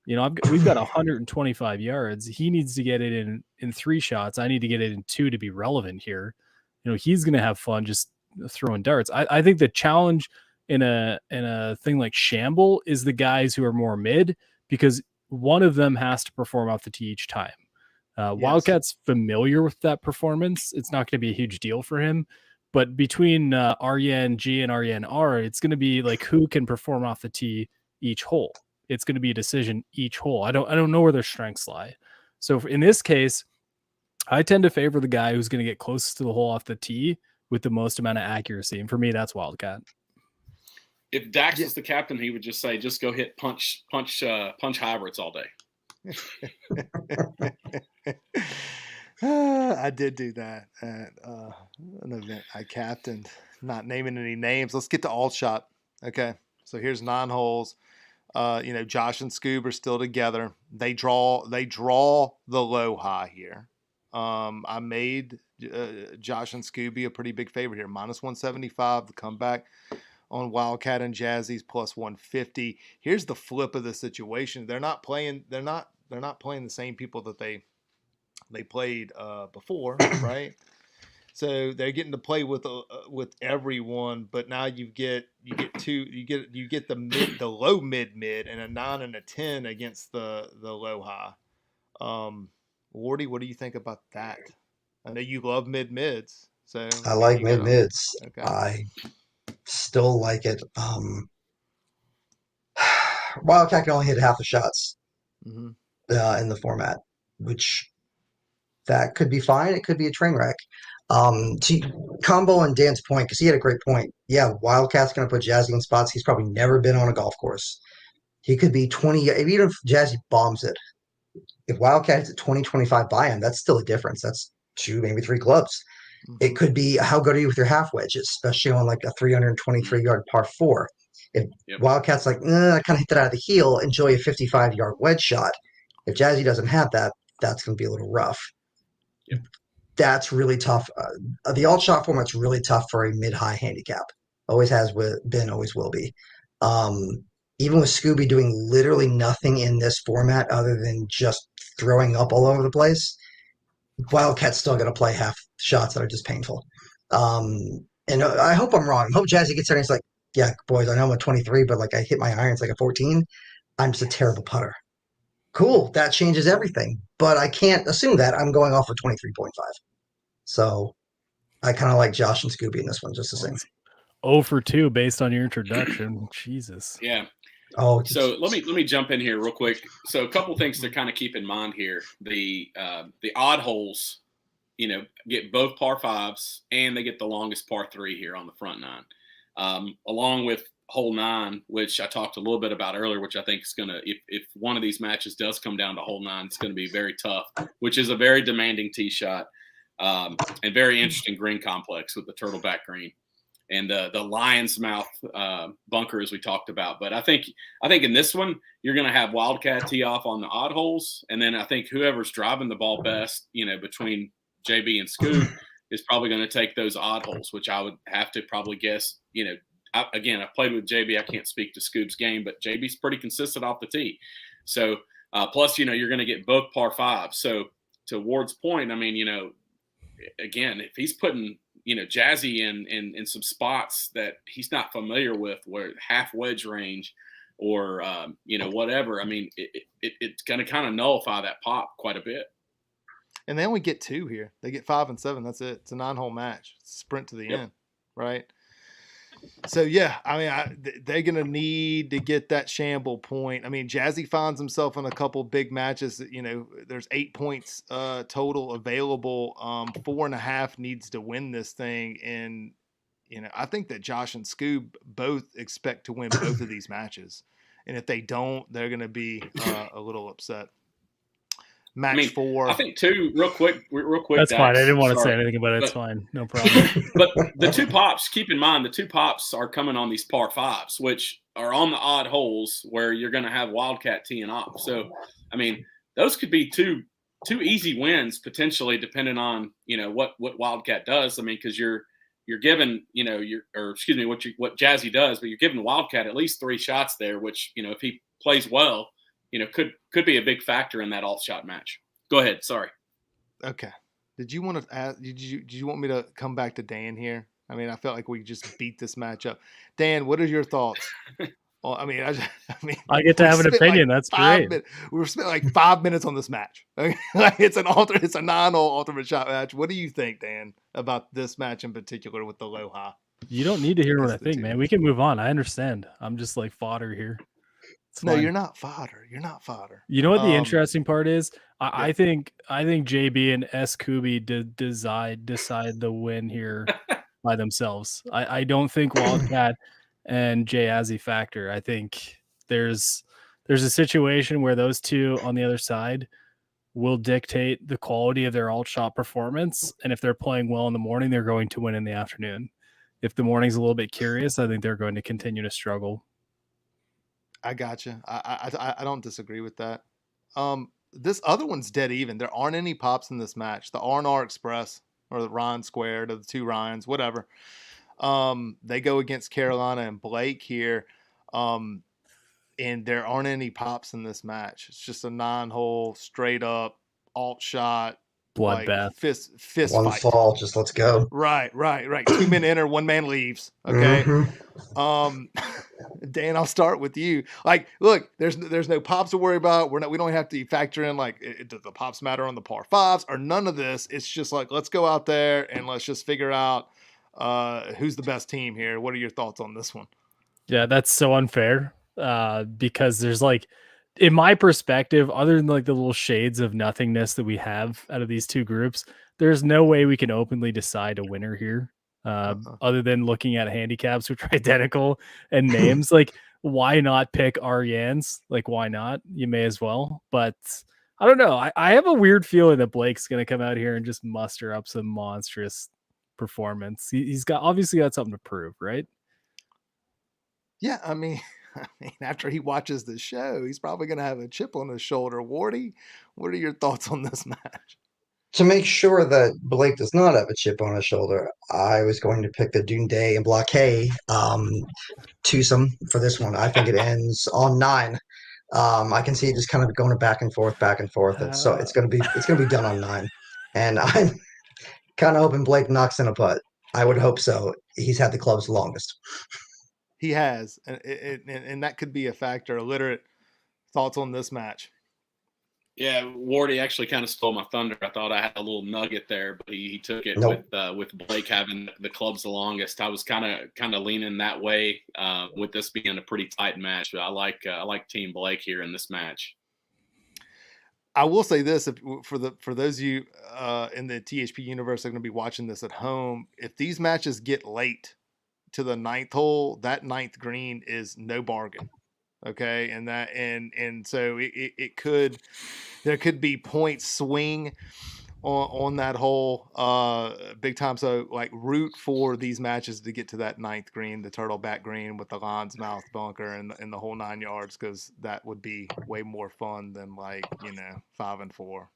you know, we've got 125 yards. He needs to get it in 3 shots. I need to get it in 2 to be relevant here. You know, he's going to have fun just throwing darts. I think the challenge in a thing like Shamble is the guys who are more mid, because one of them has to perform off the tee each time. Yes. Wildcat's familiar with that performance. It's not going to be a huge deal for him. But between RNG and RNR, it's going to be like who can perform off the tee each hole. It's going to be a decision each hole. I don't know where their strengths lie. So in this case, I tend to favor the guy who's going to get closest to the hole off the tee with the most amount of accuracy. And for me, that's Wildcat. If Dax was the captain, he would just say, just go hit punch hybrids all day. I did do that at an event I captained, not naming any names. Let's get to alt shot. Okay, so here's 9 holes. Josh and Scoob are still together. They draw the low high here. I made Josh and Scooby a pretty big favorite here, -175. The comeback on Wildcat and Jazzy's +150. Here's the flip of the situation. They're not playing the same people that they played before, right? So they're getting to play with everyone, but now you get the low mid and a 9 and a 10 against the low high. Wardy, what do you think about that? I know you love mids, so I like mids. Okay. I still like it. Wildcat can only hit half the shots in the format, which that could be fine. It could be a train wreck. To combo and Dan's point, because he had a great point. Yeah, Wildcat's going to put Jazzy in spots he's probably never been on a golf course. He could be 20, even if Jazzy bombs it. If Wildcat hits a 20-25 by him, that's still a difference. That's 2, maybe 3 clubs. Mm-hmm. It could be how good are you with your half wedge, especially on like a 323-yard par 4. If Wildcat's like, I kind of hit that out of the heel, enjoy a 55-yard wedge shot. If Jazzy doesn't have that, that's going to be a little rough. Yep. That's really tough. The alt shot format's really tough for a mid-high handicap. Always has been, always will be. Even with Scooby doing literally nothing in this format other than just throwing up all over the place, Wildcat's still going to play half shots that are just painful. And I hope I'm wrong. I hope Jazzy gets there and he's like, yeah, boys, I know I'm a 23, but like I hit my irons like a 14. I'm just a terrible putter. Cool, that changes everything. But I can't assume that. I'm going off for 23.5. So I kind of like Josh and Scooby in this one, just the same. 0 for 2 based on your introduction. Jesus. Yeah. Oh, so let me jump in here real quick. So a couple things to kind of keep in mind here. The odd holes, get both par 5s and they get the longest par 3 here on the front 9, along with hole 9, which I talked a little bit about earlier, which I think is going to, if one of these matches does come down to hole 9, it's going to be very tough, which is a very demanding tee shot and very interesting green complex with the turtleback green and the lion's mouth bunker, as we talked about. But I think in this one, you're going to have Wildcat tee off on the odd holes. And then I think whoever's driving the ball best, between JB and Scoop is probably going to take those odd holes, which I would have to probably guess, I've played with JB. I can't speak to Scoop's game, but JB's pretty consistent off the tee. So plus, you're going to get both par 5s. So to Ward's point, I mean, again, if he's putting, Jazzy in some spots that he's not familiar with, where half wedge range or, whatever, I mean, it's going to kind of nullify that pop quite a bit. And they only get 2 here. They get 5 and 7. That's it. It's a 9-hole match. It's a sprint to the end, right? So yeah, I mean, they're gonna need to get that shamble point. I mean, Jazzy finds himself in a couple big matches. There's 8 points total available. 4.5 needs to win this thing, and I think that Josh and Scoob both expect to win both of these matches, and if they don't, they're gonna be a little upset. Match 4. I think too, real quick. That's Dax, fine. I didn't want to say anything about it. It's fine. No problem. But the 2 pops, keep in mind, the 2 pops are coming on these par 5s, which are on the odd holes where you're going to have Wildcat teeing off. So, I mean, those could be two easy wins potentially, depending on what Wildcat does. I mean, because you're giving what Jazzy does, but you're giving Wildcat at least 3 shots there, which if he plays well, could be a big factor in that alt shot match. Go ahead. Sorry. Okay. Did you want to ask? Did you want me to come back to Dan here? I mean, I felt like we just beat this match up. Dan, what are your thoughts? Well, I mean, I get to have an opinion. That's great. We spent like 5 minutes on this match. Okay? It's a 9-hole ultimate shot match. What do you think, Dan, about this match in particular with the low high? You don't need to hear what I think, man. We can move on. I understand. I'm just like fodder here. No, you're not fodder. You're not fodder. You know what the interesting part is? I think JB and S. Kubi decide the win here by themselves. I don't think Wildcat and Jazzy factor. I think there's a situation where those two on the other side will dictate the quality of their alt shot performance. And if they're playing well in the morning, they're going to win in the afternoon. If the morning's a little bit curious, I think they're going to continue to struggle. I gotcha. I don't disagree with that. This other one's dead even. There aren't any pops in this match. The R&R Express or the Ryan Squared or the 2 Ryans, whatever. They go against Carolina and Blake here. And there aren't any pops in this match. It's just a 9-hole straight up alt shot. Bloodbath. Like fist one fight. fall, just let's go. Right. 2 men enter, 1 man leaves. Okay. Mm-hmm. Dan, I'll start with you. Like, look, there's no pops to worry about. We don't have to factor in like, does the pops matter on the par 5s or none of this? It's just like, let's go out there and let's just figure out who's the best team here. What are your thoughts on this one? Yeah, that's so unfair because there's like, in my perspective, other than like the little shades of nothingness that we have out of these 2 groups, there's no way we can openly decide a winner here. Other than looking at handicaps, which are identical and names. Like, why not pick Ariane's? Like, why not? You may as well. But I don't know. I have a weird feeling that Blake's going to come out here and just muster up some monstrous performance. He's obviously got something to prove, right? Yeah, I mean, after he watches the show, he's probably going to have a chip on his shoulder. Wardy, what are your thoughts on this match? To make sure that Blake does not have a chip on his shoulder, I was going to pick the Dune Day and Blockade twosome for this one. I think it ends on 9. I can see it just kind of going back and forth. And so it's gonna be done on 9. And I'm kind of hoping Blake knocks in a putt. I would hope so. He's had the clubs the longest. He has, and that could be a factor. Illiterate thoughts on this match? Yeah, Wardy actually kind of stole my thunder. I thought I had a little nugget there, but he took it with Blake having the clubs the longest. I was kind of leaning that way with this being a pretty tight match. But I like Team Blake here in this match. I will say this: for those of you in the THP universe that are going to be watching this at home, if these matches get late to the 9th hole, that 9th green is no bargain. Okay. And so there could be point swing on that hole big time. So like root for these matches to get to that 9th green, the turtle back green with the Lion's Mouth bunker and the whole 9 yards. Cause that would be way more fun than 5 and 4,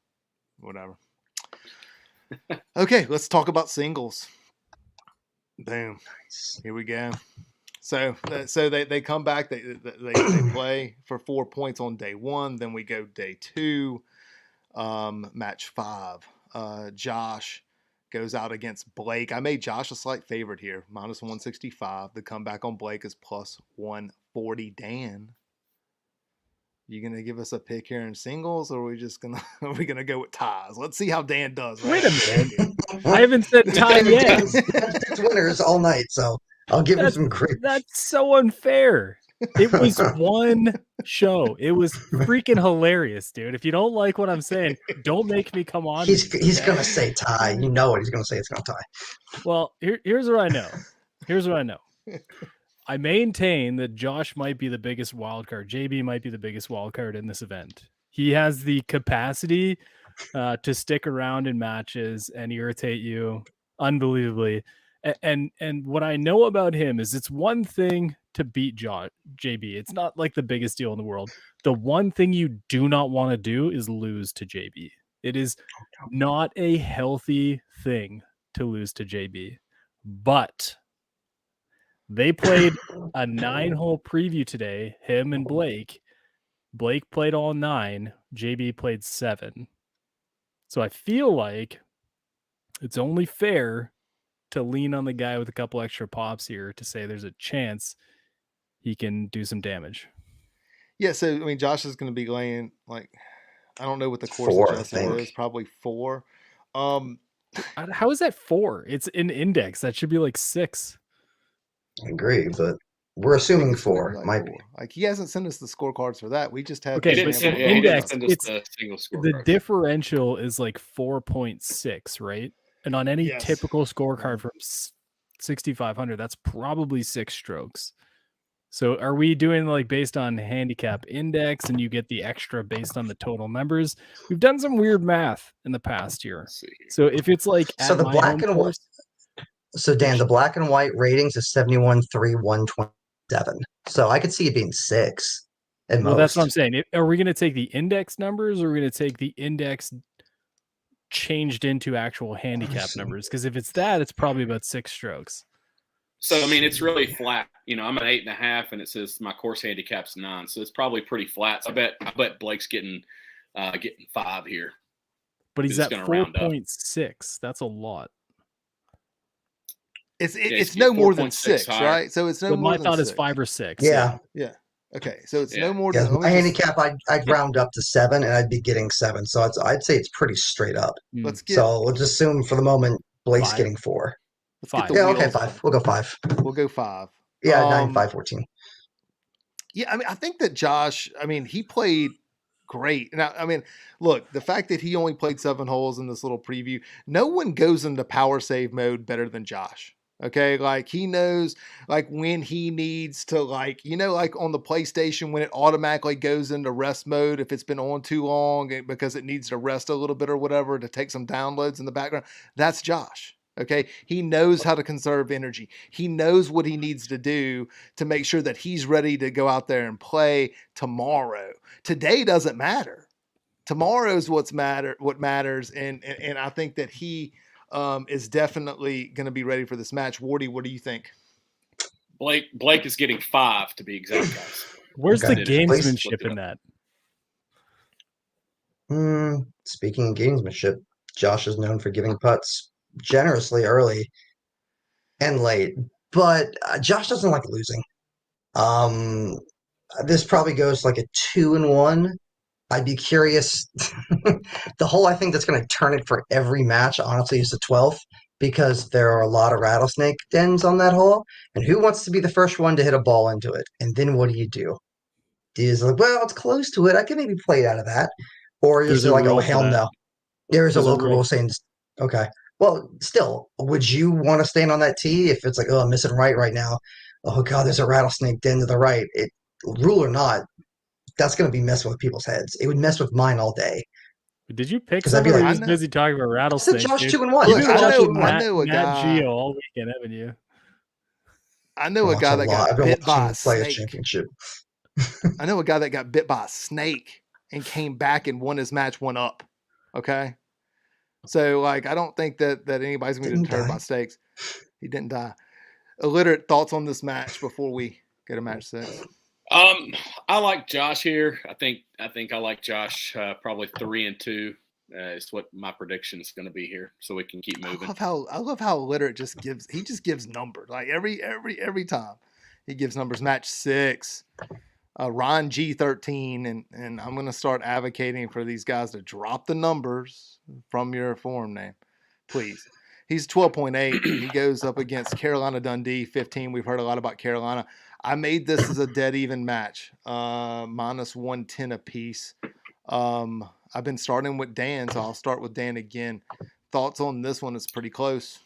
whatever. Okay. Let's talk about singles. Boom. Here we go. So they come back. They play for 4 points on day 1. Then we go day 2, match 5. Josh goes out against Blake. I made Josh a slight favorite here, minus 165. The comeback on Blake is plus 140. Dan, you gonna give us a pick here in singles, or are we just gonna go with ties? Let's see how Dan does. Wait a minute. I haven't said tie yet. That's winners all night, so I'll give him some grief. That's so unfair. It was one show. It was freaking hilarious, dude. If you don't like what I'm saying, don't make me come on. He's gonna say tie. You know what he's gonna say? It's gonna tie. Well, here's what I know. Here's what I know. I maintain that Josh might be the biggest wild card. JB might be the biggest wild card in this event. He has the capacity to stick around in matches and irritate you unbelievably. And what I know about him is it's one thing to beat JB. It's not like the biggest deal in the world. The one thing you do not want to do is lose to JB. It is not a healthy thing to lose to JB. But they played a 9-hole preview today, him and Blake. Blake played all 9. JB played 7. So I feel like it's only fair to lean on the guy with a couple extra pops here to say there's a chance he can do some damage. Yeah, so I mean, Josh is going to be laying like, I don't know what the course 4, adjustment is, probably 4. How is that 4? It's an index. That should be like 6. I agree, but we're assuming 4. Like Might 4. be. Like, he hasn't sent us the scorecards for that. We just have Okay, He but didn't so send- yeah, he didn't index, send us it's the single score. the differential is like 4.6, right? And on any Yes. typical scorecard from 6,500, that's probably 6 strokes. So are we doing like based on handicap index and you get the extra based on the total numbers? We've done some weird math in the past year. Let's see here. So if it's like So at the my black home and white. course, So Dan, the black and white ratings is 71-3-127. So I could see it being 6 at well, most. that's what I'm saying. Are we going to take the index numbers or are we going to take the index changed into actual handicap see. numbers? Because if it's that, it's probably about 6 strokes. So, I mean, it's really flat. You know, I'm at 8.5, and it says my course handicap's 9, so it's probably pretty flat. So I bet Blake's getting 5 here. But he's It's at gonna round up. 4.6. That's a lot. It's no more than 4.6 6, higher. right? So it's no But more my than thought is 6. 5 or 6. Yeah. Okay, so it's Yeah. no more Yeah, than my handicap, I'd round up to 7, and I'd be getting 7. So I'd say it's pretty straight up. Let's get So we'll just assume for the moment Blake's 5. getting 4. let's get 5. the Yeah, okay, wheels. 5. We'll go 5. We'll go 5. Yeah, 9, 5, 14. Yeah, I mean, I think that Josh, I mean, he played great. Now, I mean, look, the fact that he only played 7 holes in this little preview, no one goes into power save mode better than Josh. Okay, like he knows like when he needs to, like, you know, like on the PlayStation when it automatically goes into rest mode if it's been on too long because it needs to rest a little bit or whatever to take some downloads in the background. That's Josh. Okay, he knows how to conserve energy. He knows what he needs to do to make sure that he's ready to go out there and play tomorrow. Today doesn't matter. Tomorrow's what matters, and I think that he is definitely going to be ready for this match. Wardy, what do you think? Blake is getting 5 to be exact, guys. Where's Okay. the gamesmanship in that? Speaking of gamesmanship, Josh is known for giving putts generously early and late, but Josh doesn't like losing. This probably goes like a 2-1. I'd be curious. The hole I think that's going to turn it for every match, honestly, is the 12th because there are a lot of rattlesnake dens on that hole. And who wants to be the first one to hit a ball into it? And then what do? Do you like, well, it's close to it. I can maybe play it out of that. Or is There's it a like, oh, rule for hell that. no. There is a There's a local rule. rule saying, okay. Well, still, would you want to stand on that tee if it's like, oh, I'm missing right now? Oh, God, there's a rattlesnake den to the right. Rule or not, that's going to be messing with people's heads. It would mess with mine all day. Did you pick 'Cause I'd be someone? Or like, you just busy talking about I rattlesnakes. said Josh Dude? 2-1. Look, You've been Josh watching 2-1. I know a Nat guy. Geo all weekend, haven't you? I know a guy that got I've been bit by watching a the Players snake. Championship. I know a guy that got bit by a snake and came back and won his match, went up. Okay. So, like, I don't think that anybody's going to be Didn't deterred die. by stakes. He didn't die. Illiterate thoughts on this match before we go to match 6. I like Josh here. I think I like Josh probably 3-2. is what my prediction is going to be here, so we can keep moving. I love how Literate just gives numbers. Like every time he gives numbers. Match 6, Ron G13, and I'm gonna start advocating for these guys to drop the numbers from your forum name, please. He's 12.8. He goes up against Carolina Dundee 15. We've heard a lot about Carolina. I made this as a dead even match, minus 110 apiece. I've been starting with Dan, so I'll start with Dan again. Thoughts on this one? It's pretty close.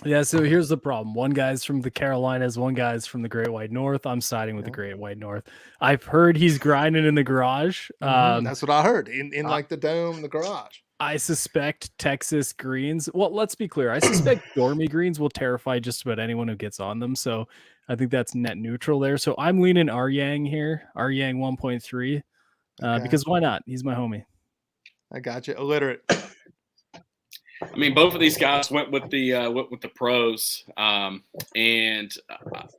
Yeah, so here's the problem. One guy's from the Carolinas, one guy's from the Great White North. I'm siding with the Great White North. I've heard he's grinding in the garage. That's what I heard. In like the dome, the garage. I suspect Texas greens. Well, let's be clear. I suspect Dormy greens will terrify just about anyone who gets on them. So I think that's net neutral there. So I'm leaning Aryang here. Aryang 1.3. Because why not? He's my homie. I got you. Illiterate. I mean, both of these guys went with the pros, and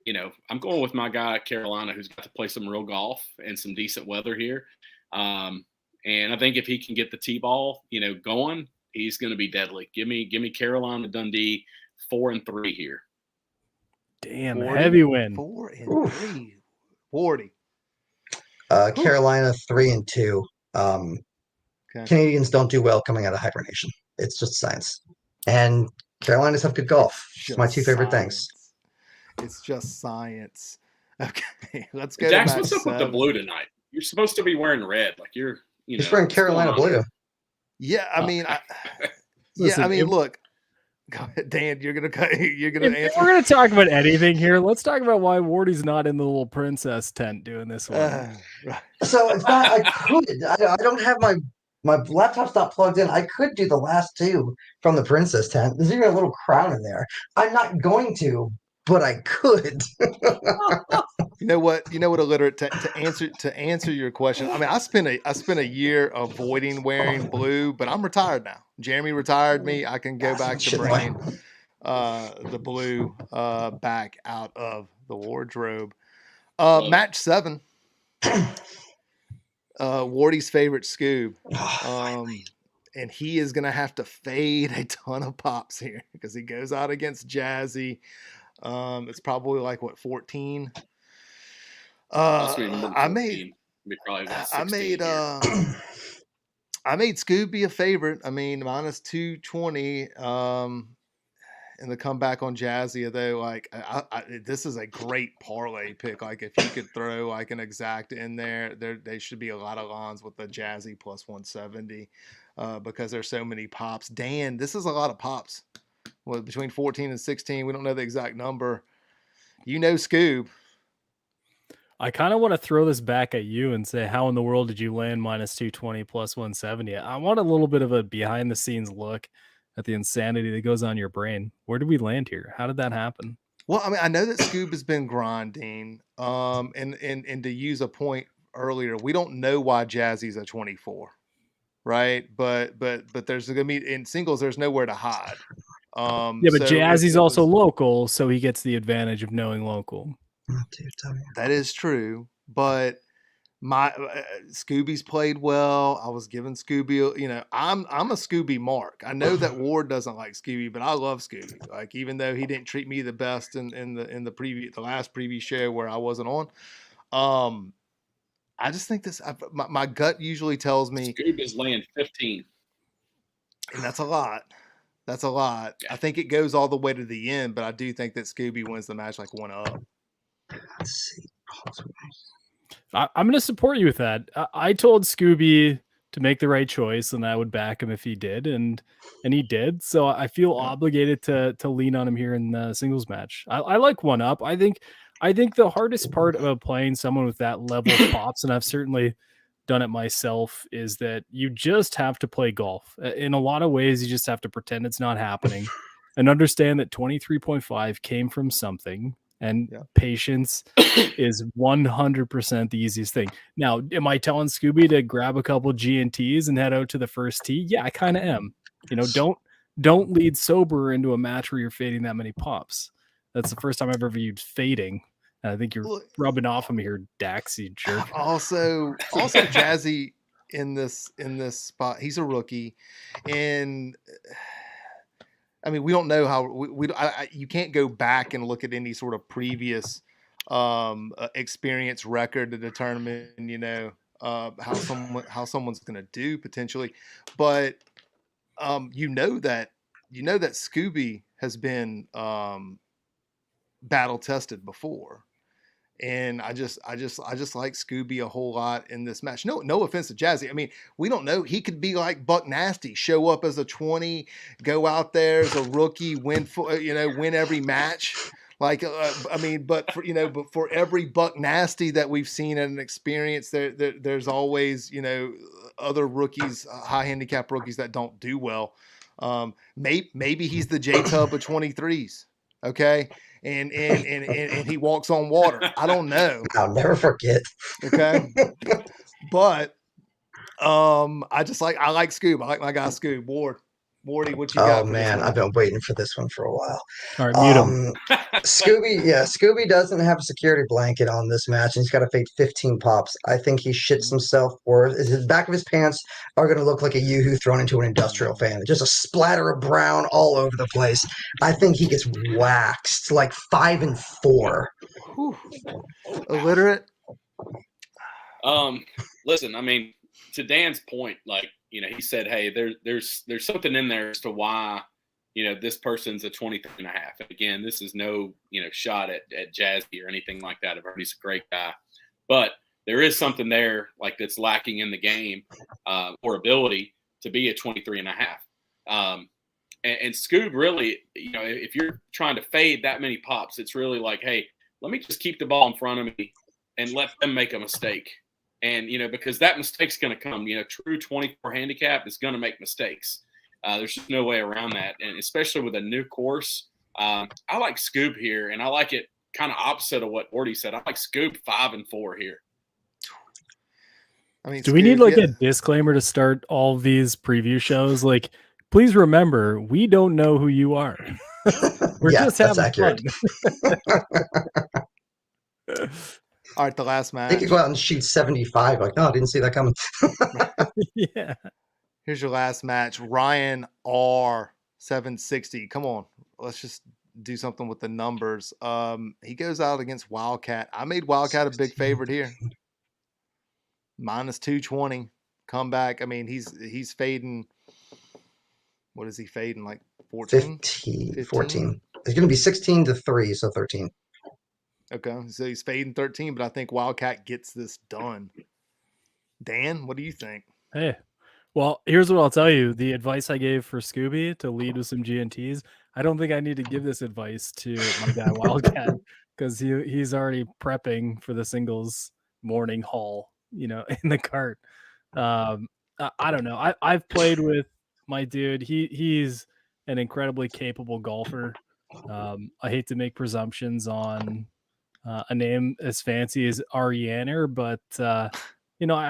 you know, I'm going with my guy Carolina, who's got to play some real golf and some decent weather here. And I think if he can get the T-ball, you know, going, he's going to be deadly. Give me Carolina Dundee 4-3 here. Damn, 40, heavy win. 4-3. 40. Carolina 3-2. Okay. Canadians don't do well coming out of hibernation. It's just science. And Carolinas have good golf. It's my two favorite things. It's just science. Okay, let's go. Jax, what's up with the blue tonight? You're supposed to be wearing red. Like you're wearing Carolina blue. Yeah, I mean, look. Go ahead, Dan. You're gonna answer. We're gonna talk about anything here. Let's talk about why Wardy's not in the little princess tent doing this one. Right. So in fact, I could. I don't have my laptop's not plugged in. I could do the last two from the princess tent. There's even a little crown in there. I'm not going to, but I could. You know what, Illiterate, to answer your question. I mean, I spent a year avoiding wearing blue, but I'm retired now. Jeremy retired me. I can go back to bringing the blue back out of the wardrobe. Match 7. Wardy's favorite Scoob. And he is going to have to fade a ton of pops here because he goes out against Jazzy. It's probably like 14. I made Scooby a favorite. I mean, minus 220 in the comeback on Jazzy, though. Like, this is a great parlay pick. Like, if you could throw like an exact in there should be a lot of lines with the Jazzy plus 170 because there's so many pops. Dan, this is a lot of pops. Well, between 14 and 16, we don't know the exact number. You know, Scoob. I kind of want to throw this back at you and say, how in the world did you land minus 220 plus 170? I want a little bit of a behind the scenes look at the insanity that goes on in your brain. Where did we land here? How did that happen? Well, I mean, I know that Scoob has been grinding. And to use a point earlier, we don't know why Jazzy's a 24, right? But there's going to be in singles, there's nowhere to hide. Yeah, but Jazzy's also local, so he gets the advantage of knowing local. That is true, but my Scooby's played well. I was giving Scooby, you know, I'm a Scooby mark. I know that Ward doesn't like Scooby, but I love Scooby. Like, even though he didn't treat me the best in the last preview show where I wasn't on, I just think this. My gut usually tells me Scooby's laying 15, and that's a lot. That's a lot. Yeah. I think it goes all the way to the end, but I do think that Scooby wins the match like 1-up. Let's see. I'm going to support you with that. I told Scooby to make the right choice, and I would back him if he did, and he did. So I feel obligated to lean on him here in the singles match. I like 1-up. I think the hardest part about playing someone with that level of pops, and I've certainly done it myself, is that you just have to play golf. In a lot of ways, you just have to pretend it's not happening and understand that 23.5 came from something. And patience is 100% the easiest thing. Now, am I telling Scooby to grab a couple G&Ts and head out to the first tee? Yeah, I kind of am. You know, don't lead sober into a match where you're fading that many pops. That's the first time I've ever viewed fading. And I think you're rubbing off on me here, Dax, you jerk. Also, Jazzy in this spot. He's a rookie, and I mean, we don't know how you can't go back and look at any sort of previous experience record to determine, how someone's going to do potentially, but you know that Scooby has been battle tested before. And I just like Scooby a whole lot in this match. No offense to Jazzy. I mean, we don't know. He could be like Buck Nasty, show up as a 20, go out there as a rookie, win every match. Like, but for every Buck Nasty that we've seen and experienced, there's always, other rookies, high handicap rookies that don't do well. Maybe he's the J-Tub of 23s. Okay. And he walks on water. I don't know. I'll never forget. Okay. But I like Scoob. I like my guy Scoob. Wardy, what you got? Oh man, I've been waiting for this one for a while. All right, mute him. Scooby doesn't have a security blanket on this match, and he's got to fade 15 pops. I think he shits himself, or the back of his pants are going to look like a yoo-hoo thrown into an industrial fan. Just a splatter of brown all over the place. I think he gets waxed, like 5 and 4. Whew. Illiterate. Listen, I mean, to Dan's point, like, he said, hey, there's something in there as to why, this person's a 23.5. And again, this is no, shot at Jazzy or anything like that. I've heard he's a great guy, but there is something there like that's lacking in the game or ability to be a 23.5. And Scoob really, if you're trying to fade that many pops, it's really like, hey, let me just keep the ball in front of me and let them make a mistake. And, because that mistake's going to come, true 24 handicap is going to make mistakes. There's just no way around that. And especially with a new course, I like Scoob here, and I like it kind of opposite of what Wardy said. I like Scoob 5 and 4 here. I mean, do we need a disclaimer to start all these preview shows? Like, please remember, we don't know who you are. We're just having accurate. fun. All right, the last match. They could go out and shoot 75. Like, no, I didn't see that coming. Yeah. Here's your last match. Ryan R. 760. Come on. Let's just do something with the numbers. He goes out against Wildcat. I made Wildcat a big favorite here. Minus 220. Comeback. I mean, he's fading. What is he fading? Like 14? 14. It's going to be 16 to 3, so 13. Okay, so he's fading 13, but I think Wildcat gets this done. Dan, what do you think? Hey, well, here's what I'll tell you. The advice I gave for Scooby to lead with some GNTs, I don't think I need to give this advice to my guy Wildcat because he's already prepping for the singles morning haul, in the cart. I don't know. I've played with my dude. He's an incredibly capable golfer. I hate to make presumptions on a name as fancy as Arianer, but I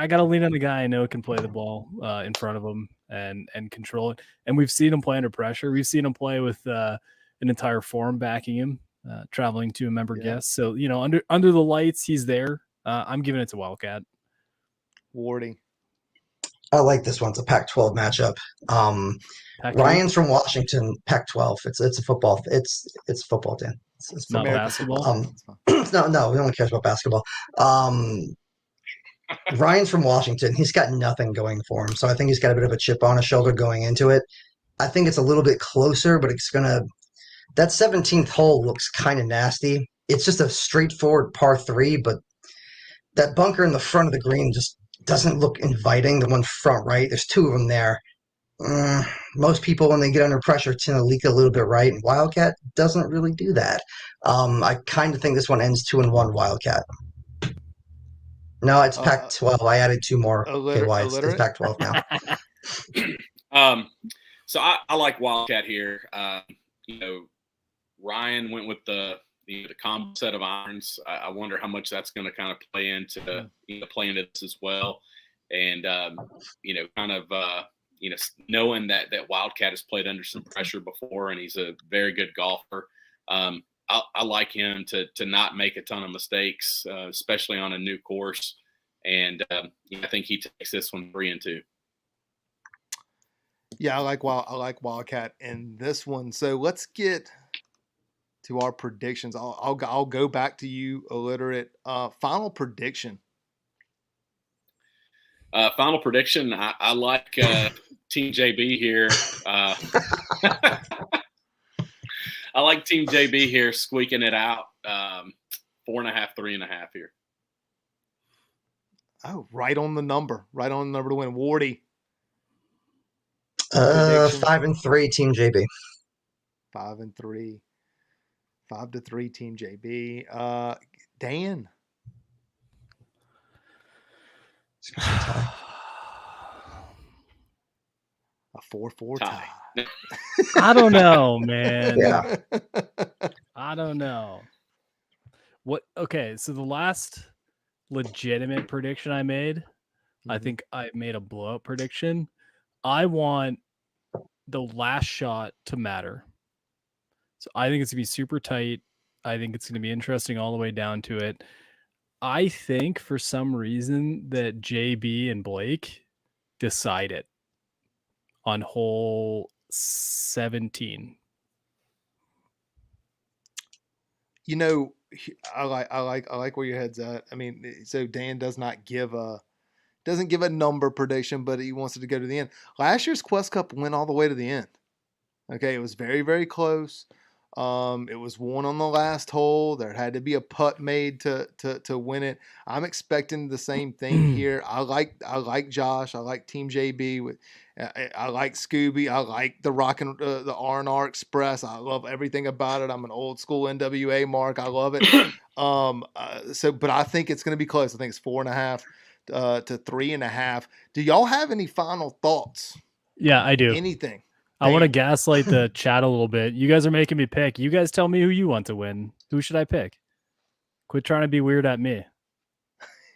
got to lean on the guy I know can play the ball in front of him and control it. And we've seen him play under pressure. We've seen him play with an entire forum backing him, traveling to a member guest. So under the lights, he's there. I'm giving it to Wildcat. Wardy. I like this one. It's a Pac-12 matchup. Ryan's from Washington, Pac-12. It's a football. It's football, Dan. It's not basketball. No, no one cares about basketball. Ryan's from Washington. He's got nothing going for him, so I think he's got a bit of a chip on his shoulder going into it. I think it's a little bit closer, but it's gonna. That 17th hole looks kind of nasty. It's just a straightforward par 3, but that bunker in the front of the green just doesn't look inviting. The one front right, there's 2 of them there. Most people, when they get under pressure, tend to leak a little bit right, and Wildcat doesn't really do that. I kind of think this one ends 2-1 Wildcat. No, it's Pac-12. I added 2 more KY. It's Pac-12 now. So I like Wildcat here. Ryan went with the combo set of irons. I wonder how much that's going to kind of play into this as well, and knowing that Wildcat has played under some pressure before, and he's a very good golfer. I like him to not make a ton of mistakes, especially on a new course. and I think he takes this one 3-2. Yeah, I like Wildcat in this one. So let's get to our predictions. I'll go back to you, illiterate. Final prediction. Final prediction. I like Team JB here. I like Team JB here squeaking it out. 4.5, 3.5 here. Oh, right on the number. Right on the number to win. Wardy. 5-3, Team JB. 5-3. 5-3, Team JB. Dan. A 4-4 tie. I don't know, man. Yeah. I don't know. Okay, so the last legitimate prediction I made, I think I made a blowout prediction. I want the last shot to matter. So I think it's going to be super tight. I think it's going to be interesting all the way down to it. I think for some reason that JB and Blake decide it on hole 17. You know, I like where your head's at. I mean, so Dan doesn't give a number prediction, but he wants it to go to the end. Last year's Quest Cup went all the way to the end. Okay, it was very, very close. It was won on the last hole. There had to be a putt made to win it. I'm expecting the same thing here. I like Josh. I like Team JB. I like Scooby. I like the the R&R Express. I love everything about it. I'm an old school NWA mark. I love it. But I think it's going to be close. I think it's 4.5 to 3.5. Do y'all have any final thoughts? Yeah, I do. Anything? I want to gaslight the chat a little bit. You guys are making me pick. You guys tell me who you want to win. Who should I pick? Quit trying to be weird at me.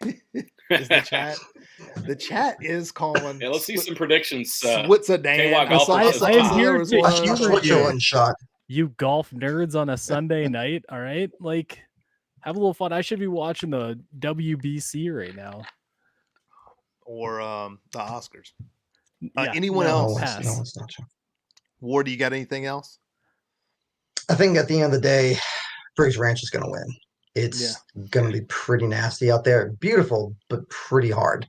Is the chat is calling. Yeah, let's see some predictions. Switzerland. I am here to one shot. You golf nerds on a Sunday night. All right, like have a little fun. I should be watching the WBC right now, or the Oscars. Yeah, anyone else? No, it's not true. Ward, do you got anything else? I think at the end of the day, Briggs Ranch is going to win. It's going to be pretty nasty out there. Beautiful, but pretty hard.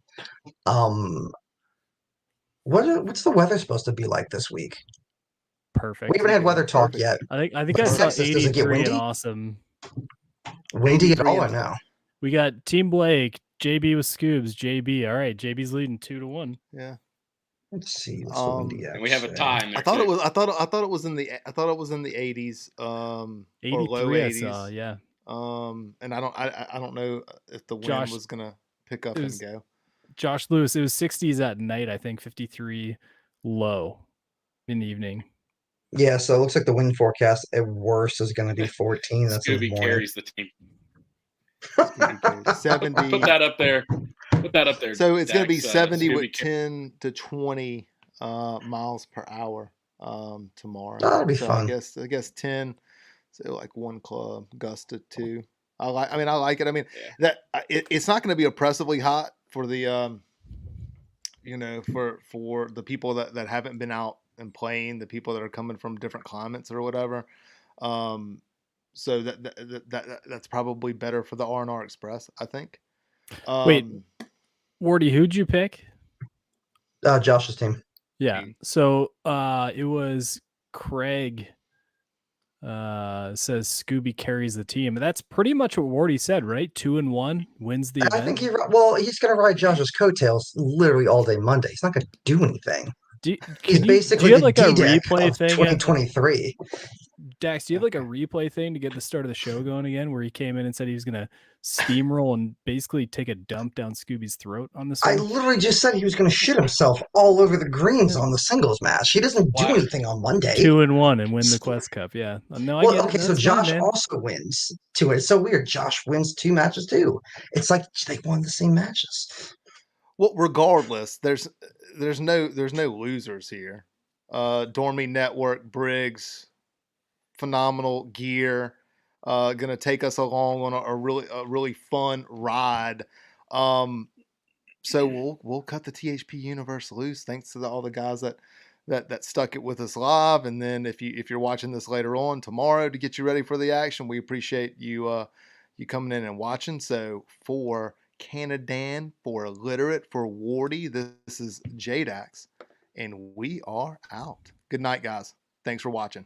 What's the weather supposed to be like this week? Perfect. We haven't had weather talk yet. I think I saw Texas, does it get 83 windy? and awesome. Windy at all or no? We got Team Blake, JB with Scoobs, JB. All right, JB's leading 2-1. Yeah. Let's see. What's the windy and we have a tie. In there I thought too. it was. I thought it was in the 80s. 83, or low 80s. I saw, yeah. And I don't know if the wind was gonna pick up and go. Josh Lewis, it was 60s at night. I think 53 low in the evening. Yeah, so it looks like the wind forecast at worst is going to be 14. That's in the Scooby morning. carries the team. 70. Put that up there. Put that up there. So it's going to be Dax. 70 Scooby with 10 to 20 miles per hour tomorrow. That'll be fun. I guess 10. So like one club, gust to 2. I like it. I mean, it's not going to be oppressively hot for the for the people that haven't been out and playing, the people that are coming from different climates or whatever. So that's probably better for the R&R Express, I think. Wait, Wardy, who'd you pick? Josh's team. Yeah. So it was Craig says Scooby carries the team. That's pretty much what Wardy said, right? 2-1 wins the event. I think he's going to ride Josh's coattails literally all day Monday. He's not going to do anything. He's basically do you have the like a D-Deck replay of thing 2023. Dax, do you have like a replay thing to get the start of the show going again, where he came in and said he was going to steamroll and basically take a dump down Scooby's throat on this one? I literally just said he was going to shit himself all over the greens on the singles match. He doesn't do anything on Monday. 2-1 and win the Quest Cup. Yeah. No, I get it. So Josh also wins to it. It's so weird. Josh wins 2 matches too. It's like they won the same matches. Well, regardless, there's no losers here. Dormy Network, Briggs, phenomenal gear, gonna take us along on a really fun ride. So we'll cut the THP universe loose. Thanks to all the guys that stuck it with us live. And then if you're watching this later on tomorrow to get you ready for the action, we appreciate you you coming in and watching. So for Canadan, for Illiterate, for Wardy, this is JDax, and we are out. Good night, guys. Thanks for watching.